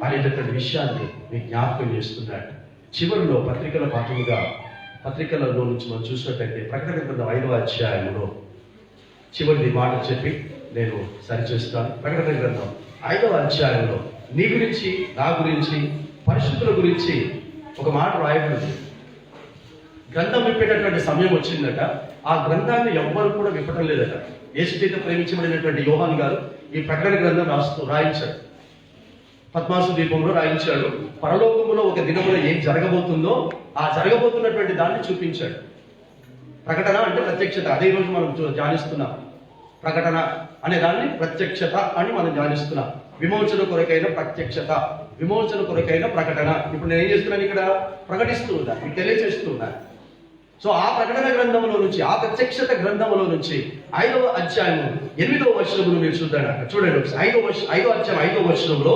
అనేటటువంటి విషయాన్ని మీ జ్ఞాపకం చేస్తున్నాడు. చివరిలో పత్రికల పాఠముగా, పత్రికలలో నుంచి మనం చూసినట్టయితే ప్రకటన గ్రంథం 5వ అధ్యాయంలో చివరిది మాట చెప్పి నేను సరిచేస్తాను. ప్రకటన గ్రంథం 5వ అధ్యాయంలో నీ గురించి, నా గురించి, పరిశుద్ధుల గురించి ఒక మాట రాయబడింది. గ్రంథం విప్పేటటువంటి సమయం వచ్చిందట. ఆ గ్రంథాన్ని ఎవ్వరు కూడా విప్పటం లేదట. యేసు చేత ప్రేమించబడినటువంటి యోహాను గారు ఈ ప్రకటన గ్రంథం రాయించాడు. పద్మాసు దీపంలో రాయించాడు. పరలోకములో ఒక దినములో ఏం జరగబోతుందో ఆ జరగబోతున్నటువంటి దాన్ని చూపించాడు. ప్రకటన అంటే ప్రత్యక్షత. అదే రోజు మనం ధ్యానిస్తున్నాం. ప్రకటన అనే దాన్ని ప్రత్యక్షత అని మనం ధ్యానిస్తున్నాం. విమోచన కొరకైన ప్రత్యక్షత, విమోచన కొరకైన ప్రకటన. ఇప్పుడు నేను ఏం చేస్తున్నాను? ఇక్కడ ప్రకటిస్తూ ఉన్నా, మీకు తెలియజేస్తూ ఉన్నా. సో ఆ ప్రకటన గ్రంథంలో నుంచి, ఆ ప్రత్యక్షత గ్రంథంలో నుంచి 5వ అధ్యాయం 8వ వచనమును మీరు చూడండి. 5వ అధ్యాయం 5వ వచనంలో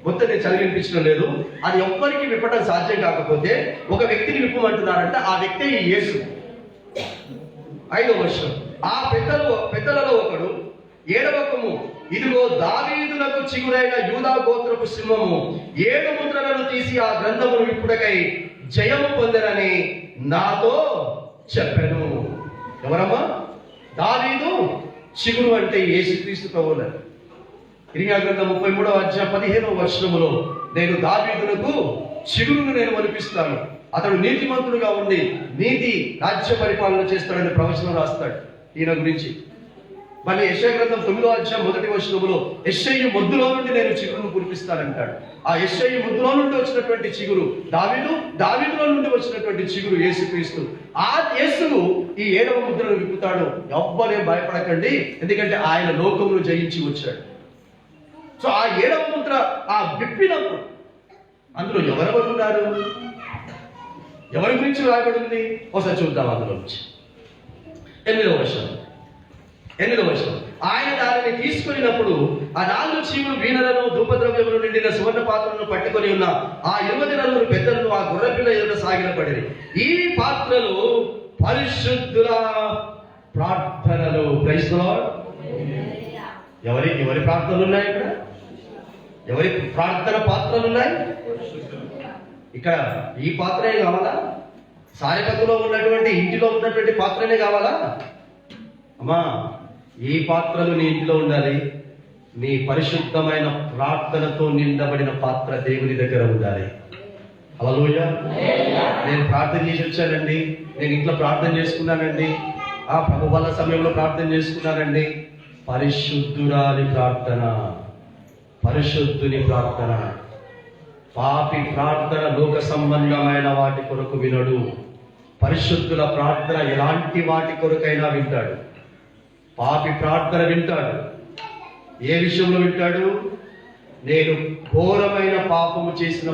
మొత్తం నేను చదివించడం లేదు. అది ఎవ్వరికి విప్పటం సాధ్యం కాకపోతే ఒక వ్యక్తిని విప్పమంటున్నారంటే ఆ వ్యక్తి యేసు. 5వ వచనం, ఆ పెద్దలలో ఒకడు ఏడవకము, ఇదిగో దావీదులకు చిగురైన యూదా గోత్రపు సింహము 7 ముద్రలను తీసి ఆ గ్రంథమును విప్పుడకై జయము పొందెనని నాతో చెప్పాను. ఎవరమ్మా? దావీదు చిగురు అంటే యేసుక్రీస్తు ప్రభువు. ఇర్మియా గ్రంథం 33వ అధ్యాయం 15వ వచనములో నేను దావీదులకు చిగురును నేను మలిపిస్తాను, అతడు నీతిమంతుడుగా ఉండి నీతి రాజ్య పరిపాలన చేస్తాడని ప్రవచనం రాస్తాడు ఈయన గురించి. మళ్ళీ యెషయా గ్రంథం 9వ అధ్యాయం 1వ వచనములో యెషయి మొద్దులో నుండి నేను చిగురును కురిపిస్తానంటాడు. ఆ యెషయి మొద్దులో నుండి వచ్చినటువంటి చిగురు దావీదులో నుండి వచ్చినటువంటి చిగురు యేసుక్రీస్తు. ఆ యేసును ఈ 7వ ముద్రను విప్పుతాడు. ఎవ్వరేం భయపడకండి, ఎందుకంటే ఆయన లోకమును జయించి వచ్చాడు. సో ఆ 7వ ముద్ర ఆ విప్పినప్పుడు అందులో ఎవరెవరు ఉన్నారు? ఎవరి గురించి రాయబడి ఉంది? ఒకసారి చూద్దాం. అందులో నుంచి 8వ వచనం. ఆయన దానిని తీసుకున్నప్పుడు ఆ 4 చీములు వీణలను ధూపద్రవ్యములు నిండిన సువర్ణ పాత్రలను పట్టుకొని ఉన్న ఆ 20 పెద్దలను ఆ గొర్రెపిల్ల ఎదుట సాగిలపడిరి. ఈ పాత్రలు పరిశుద్ధుల ప్రార్థనలు. Praise the lord. ఎవరి ప్రార్థనలు ఉన్నాయి? ఇక్కడ ఎవరి ప్రార్థన పాత్రలు ఉన్నాయి? ఇక్కడ ఈ పాత్రే కావాలా? సారెపత్తులో ఉన్నటువంటి ఇంటిలో ఉన్నటువంటి పాత్రనే కావాలా? అమ్మా, ఈ పాత్రలు నీ ఇంటిలో ఉండాలి. నీ పరిశుద్ధమైన ప్రార్థనతో నిండబడిన పాత్ర దేవుని దగ్గర ఉండాలి. హల్లెలూయా. నేను ప్రార్థన చేసి వచ్చానండి, నేను ఇంట్లో ప్రార్థన చేసుకున్నానండి, ఆ ప్రభు వల్ల సమయంలో ప్రార్థన చేసుకున్నానండి. పరిశుద్ధురాలి ప్రార్థన, పరిశుద్ధుని ప్రార్థన. పాపి ప్రార్థన లోక సంబంధమైన వాటి కొరకు వినడు. పరిశుద్ధుల ప్రార్థన ఎలాంటి వాటి కొరకైనా వింటాడు. పాపి ప్రార్థన వింటాడు. ఏ విషయంలో వింటాడు? నేను ఘోరమైన పాపము చేసిన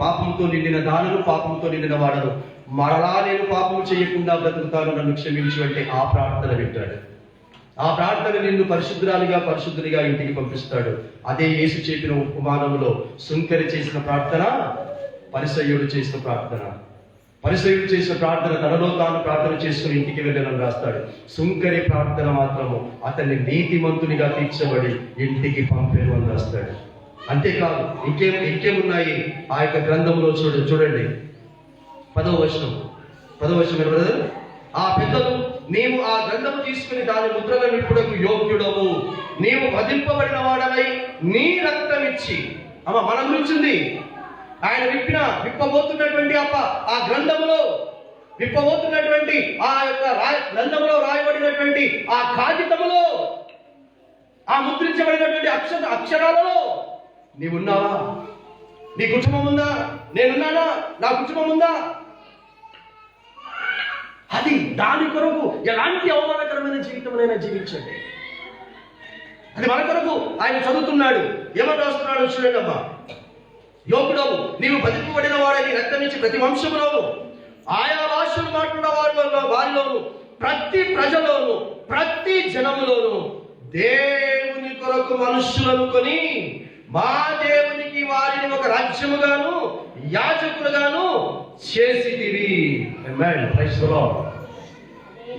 పాపంతో నిండిన దానను, పాపంతో నిండిన వాడను, మరలా నేను పాపము చేయకుండా బ్రతుకుతాను, నన్ను క్షమించు అంటే ఆ ప్రార్థన వింటాడు. ఆ ప్రార్థన నిన్ను పరిశుద్ధునిగా ఇంటికి పంపిస్తాడు. అదే యేసు చెప్పిన ఉపమానంలో సుంకరి చేసిన ప్రార్థన, పరిసయ్యుడు చేసిన ప్రార్థన. పరిసయ్యుడు చేసిన ప్రార్థన తనలో తాను ప్రార్థన చేసుకుని ఇంటికి వెళ్ళాలని రాస్తాడు. సుంకరి ప్రార్థన మాత్రము అతన్ని నీతిమంతునిగా తీర్చబడి ఇంటికి పంపేను అని రాస్తాడు. అంతేకాదు ఇంకేమున్నాయి ఆ యొక్క గ్రంథంలో? చూడండి 10వ వచనం. ఆ పెద్దలు, నీవు ఆ గ్రంథము తీసుకుని దాని ముద్రలను నింపుటకు యోగ్యుడవు, నీవు వధింపబడిన వాడవై నీ రక్తం ఇచ్చి. అమ్మ, మన గురించి ఉంది. ఆయన విప్పబోతున్నటువంటి ఆ గ్రంథములో, విప్పబోతున్నటువంటి ఆ యొక్క గ్రంథములో రాయబడినటువంటి ఆ కాగితములో, ఆ ముద్రించబడినటువంటి అక్షరాలలో నీవున్నావా? నీ కుటుంబం ఉందా? నేనున్నానా? నా కుటుంబం ఉందా? అది దాని కొరకు ఎలాంటి అవమానకరమైన జీవితమైనా జీవించండి. అది మన కొరకు ఆయన చదువుతున్నాడు. ఏమని రాస్తున్నాడు చూడండి. అమ్మా, యోగుడవు, నీవు బతికిపడిన వాడని రక్తం ఇచ్చి ప్రతి వంశంలోను, ఆయా భాషలు మాట్లాడిన వారిలోను, ప్రతి ప్రజలోను, ప్రతి జనములోను దేవుని కొరకు మనుష్యులను కొని మా దేవునికి వారిని ఒక రాజ్యముగాను యాజకులుగాను చేసితివి. ఆమేన్. Praise the Lord.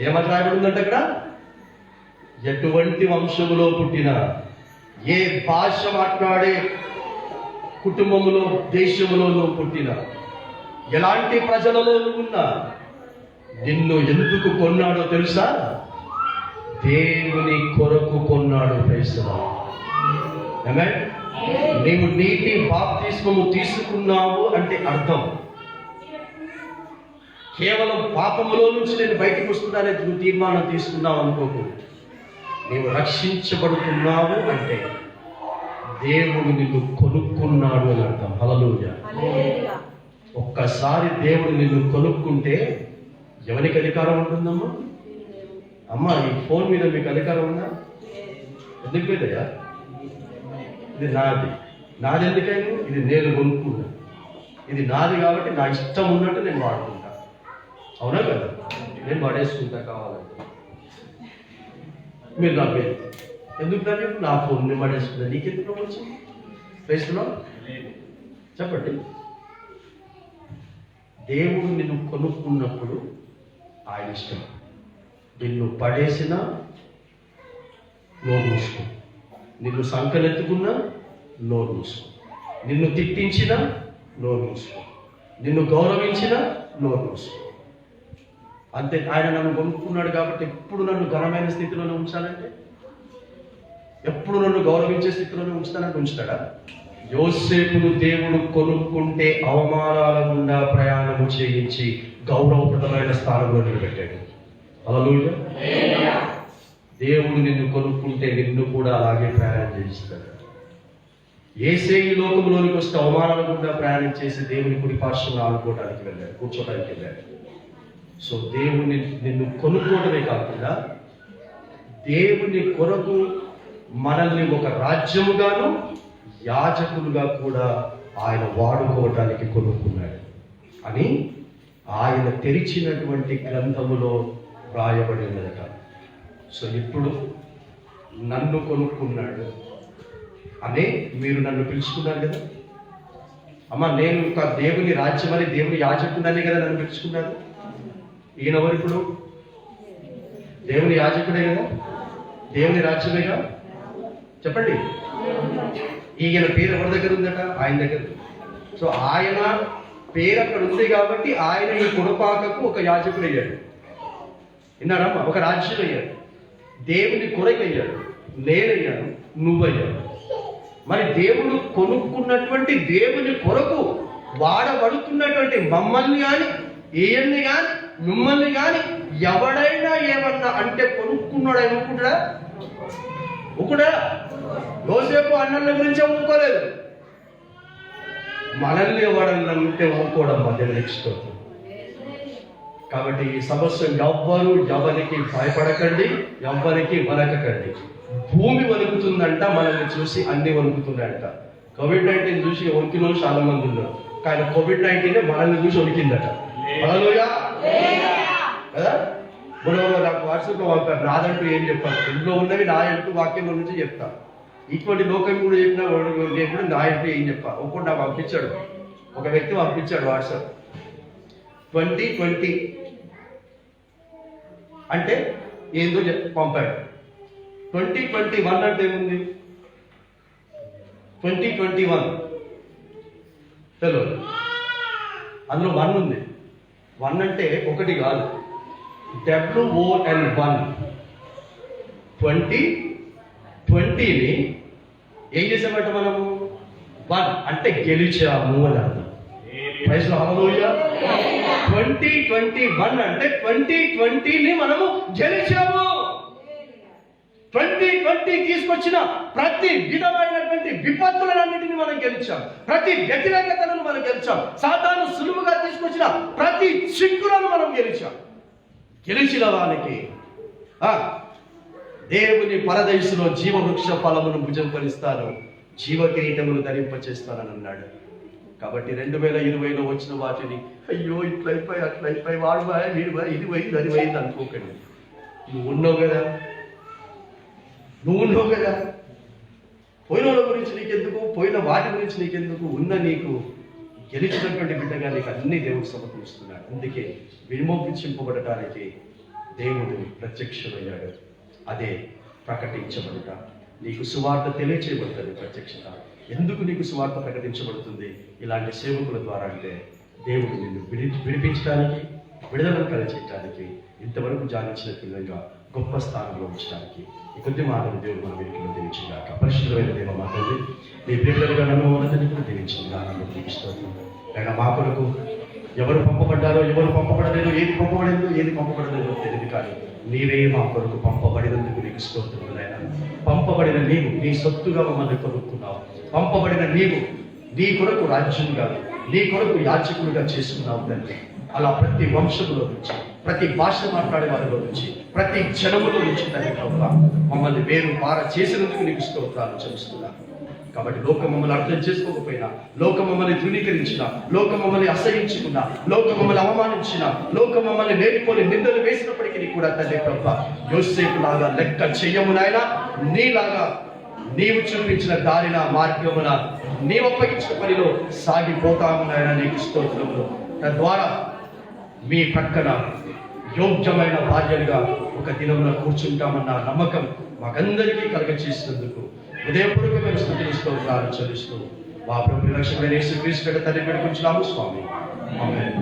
ఏమని రాయబడిందంటే అక్కడ? ఎటువంటి వంశములో పుట్టిన, ఏ భాష మాట్లాడే కుటుంబములో, దేశములో పుట్టిన, ఎలాంటి ప్రజలలో ఉన్నా నిన్ను ఎందుకు కొన్నాడో తెలుసా? దేవుని కొరకు కొన్నాడు. Praise the Lord. ఆమేన్. నీవు నీటి బాప్తిస్మము తీసుకున్నావు అంటే అర్థం కేవలం పాపములో నుంచి నేను బయటకు వస్తున్నానే నువ్వు తీర్మానం తీసుకున్నావు అనుకోకు. నీవు రక్షించబడుతున్నావు అంటే దేవుడు నిన్ను కొనుక్కున్నాడు అని అర్థం. హల్లెలూయా. ఒక్కసారి దేవుడు నిన్ను కొనుక్కుంటే ఎవరికి అధికారం ఉంటుందమ్మా? అమ్మా, ఈ ఫోన్ మీద మీకు అధికారం ఉందా? ఎందుకు లేదయ్యా? ఇది నాది ఎందుకైనా? ఇది నేను కొనుక్కున్నా. ఇది నాది కాబట్టి నా ఇష్టం ఉన్నట్టు నేను వాడుకుంటా. అవునా కదా? నేను పడేసుకుంటా కావాలంటే. మీరు నా పేరు ఎందుకు దాన్ని నా ఫోన్ నేను పడేసుకుంటా, నీకెందుకు వచ్చింది? వేస్తున్నావు చెప్పండి. దేవుడు నిన్ను కొనుక్కున్నప్పుడు ఆయన ఇష్టం. నిన్ను పడేసినా నోరు మూసుకో, నిన్ను సంకనెత్తుకున్నా నోరు మూసుకో, నిన్ను తిట్టించినా నోరు మూసుకో, నిన్ను గౌరవించినా నోరు మూసుకో. అంతే. ఆయన నన్ను కొనుక్కున్నాడు కాబట్టి ఎప్పుడు నన్ను ఘనమైన స్థితిలోనే ఉంచాలంటే, ఎప్పుడు నన్ను గౌరవించే స్థితిలోనే ఉంచుతానంటే ఉంచుతాడా? యోసేపును దేవుడు కొనుక్కుంటే అవమానాల గుండా ప్రయాణము చేయించి గౌరవప్రదమైన స్థానంలో నిలబెట్టాడు. హల్లెలూయా. దేవుడు నిన్ను కొనుక్కుంటే నిన్ను కూడా అలాగే ప్రయాణం చేయిస్తాడు. యేసే ఈ లోకంలోనికి వస్తే అవమానాల గుండా ప్రయాణం చేసి దేవుని కుడి పార్శ్వంలో ఆడుకోవడానికి వెళ్ళాడు, కూర్చోడానికి వెళ్ళాడు. సో దేవుని నిన్ను కొనుక్కోవడమే కాకుండా దేవుని కొరకు మనల్ని ఒక రాజ్యముగాను యాజకులుగా కూడా ఆయన వాడుకోవటానికి కొనుక్కున్నాడు అని ఆయన తెరిచినటువంటి గ్రంథములో రాయబడి ఉన్నదట. సో ఇప్పుడు నన్ను కొనుక్కున్నాడు అనే మీరు నన్ను పిలుచుకున్నారు కదా. అమ్మ నేను ఇంకా దేవుని రాజ్యమని దేవుని యాజకుడని కదా నన్ను పిలుచుకున్నారు. ఈయన ఎవరు ఇప్పుడు? దేవుని యాజకుడే కదా, దేవుని రాజ్యమేగా. చెప్పండి, ఈయన పేరు ఎవరి దగ్గర ఉందట? ఆయన దగ్గర. సో ఆయన పేరు అక్కడ ఉంది కాబట్టి ఆయన ఈ కొడపాకకు ఒక యాజకుడు అయ్యాడు. విన్నారమ్మా? ఒక రాజ్యం అయ్యాడు, దేవుని కొరకయ్యాడు, నేనయ్యాను, నువ్వయ్యాడు. మరి దేవుడు కొనుక్కున్నటువంటి దేవుని కొరకు వాడబడుతున్నటువంటి మమ్మల్ని కానీ ఈయన్ని కానీ మిమ్మల్ని కానీ ఎవడైనా ఏమన్నా అంటే కొనుక్కున్నాడు అనుకుంటాడా? ఒకడా? యోసేపు అన్నల గురించి ఊరుకోలేదు, మనల్ని ఎవడన్నా ఉంటే ఊరుకోవడం మధ్య నెక్స్ట్. కాబట్టి ఈ సమస్య ఎవ్వరు ఎవరికి భయపడకండి, ఎవ్వరికి వణకకండి. భూమి వణుకుతుందంట, మనల్ని చూసి అన్ని వణుకుతున్నాయంట. COVID-19 చూసి వణికిన వాళ్ళు చాలా మంది ఉన్నారు, కానీ COVID-19 మనల్ని చూసి వణికిందట. హల్లెలూయా కదా. ఇప్పుడు నాకు వాట్సాప్లో పంపారు, నాదంటూ ఏం చెప్పారు, ఇంట్లో ఉన్నవి నా అంటూ వాక్యంలో నుంచి చెప్తా. ఇటువంటి లోకం కూడా చెప్పినా ఎప్పుడు నా అంటూ ఏం చెప్పా. ఒకటి నాకు పంపించాడు, ఒక వ్యక్తి పంపించాడు వాట్సాప్. 2020 అంటే ఏందో పంపాడు. 2021 అంటే ఏముంది? 2021 తెలియదు. అందులో 1 ఉంది. 1 అంటే ఒకటి కాదు, WON1. 2020ని ఏం చేసామంట మనము? 1 అంటే గెలిచాము అని అర్థం. ప్రైజ్ లార్డ్, హల్లెలూయా. 2021 అంటే 2020ని మనము గెలిచాము. 2020 తీసుకొచ్చిన ప్రతి విధమైనటువంటి విపత్తులన్నింటినీ మనం గెలిచాం, ప్రతి వ్యతిరేకతలను మనం గెలిచాం, సాతాను సులువుగా తీసుకొచ్చిన ప్రతి చిక్కులను మనం గెలిచాం. గెలిచిన వానికి దేవుని పరదేశంలో జీవవృక్ష ఫలమును భుజంకరిస్తాను, జీవ కిరీటమును ధరింపచేస్తానని అన్నాడు. కాబట్టి 2020లో వచ్చిన వాటిని అయ్యో ఇట్లయిపోయి అట్లయిపోయి వాడు బాయ్ వీడు బాయ్ ఇది పోయింది అది పోయింది అనుకోకండి. నువ్వు ఉన్నావు కదా, పోయిన వాళ్ళ గురించి నీకెందుకు, పోయిన వాటి గురించి నీకెందుకు, ఉన్న నీకు గెలిచినటువంటి బిడ్డగా నీకు అన్ని దేవుడు సమకూరుస్తున్నాడు. అందుకే విమోచింపబడటానికి దేవుడు ప్రత్యక్షమయ్యాడు. అదే ప్రకటించబడుట. నీకు సువార్త తెలియచేయబడుతుంది. ప్రత్యక్షత ఎందుకు నీకు సువార్త ప్రకటించబడుతుంది? ఇలాంటి సేవకుల ద్వారా అంటే దేవుడు నిన్ను విడిపించడానికి, విడుదల కలిగించడానికి, ఇంతవరకు జానించిన పిల్లలుగా గొప్ప స్థానంలో ఉంచడానికి ఈ కొద్ది మాటలు దేవుడు మన వీరికి దీవించిందాక. పరిశుద్ధమైన దేవ మా తండ్రి, నీ బిడ్డలుగా నన్ను ఉన్నదని కూడా దీవించింది. ఆనందం దీవిస్తూ అయినా మా కొరకు ఎవరు పంపబడ్డారో ఎవరు పంపబడలేదు, ఏది పంపబడిందో ఏది పంపబడలేదో తెలియదు, కానీ నీవే మా కొరకు పంపబడినందుకు నీకు స్తోత్రములు నాయనా. పంపబడిన నీవు నీ సొత్తుగా మమ్మల్ని కొనుక్కున్నావు. పంపబడిన నీవు నీ కొరకు రాజ్యంగా, నీ కొరకు యాజకులుగా చేసుకున్నావు తండ్రి. అలా ప్రతి వంశంలో నుంచి, ప్రతి భాష మాట్లాడే వారిలో నుంచి, ప్రతి జనములో నుంచి తండ్రి ప్రభువా మమ్మల్ని వేరు పార చేసినందుకు నీకు స్తోత్రాలు చెల్లిస్తున్నాను. కాబట్టి లోకం మమ్మల్ని అర్థం చేసుకోకపోయినా, లోకం మమ్మల్ని ధృవీకరించిన, లోకం మమ్మల్ని అసహించుకున్నా, లోకం మమ్మల్ని అవమానించిన, లోకం మమ్మల్ని నేర్చుకొని నిందలు వేసినప్పటికీ కూడా తండ్రి ప్రభువా యోసేపు లాగా లెక్క చెయ్యము నాయనా. నీలాగా నీవు చూపించిన దారిన మార్గమున నీవు అప్పగించిన పనిలో సాగిపోతాము నాయనా. నీకు స్తోత్రములు. తద్వారా మీ ప్రక్కన యోగ్యమైన భార్యలుగా ఒక దినమున కూర్చుంటామన్న నమ్మకం మాకందరికీ కలగచేసినందుకు హృదయపూర్వకమైన స్తుతులు స్తోత్రాలు చెల్లిస్తూ మా ప్రభు రక్షకుడైన యేసుక్రీస్తు తండ్రి వేడుకొంచున్నాము స్వామి. ఆమేన్.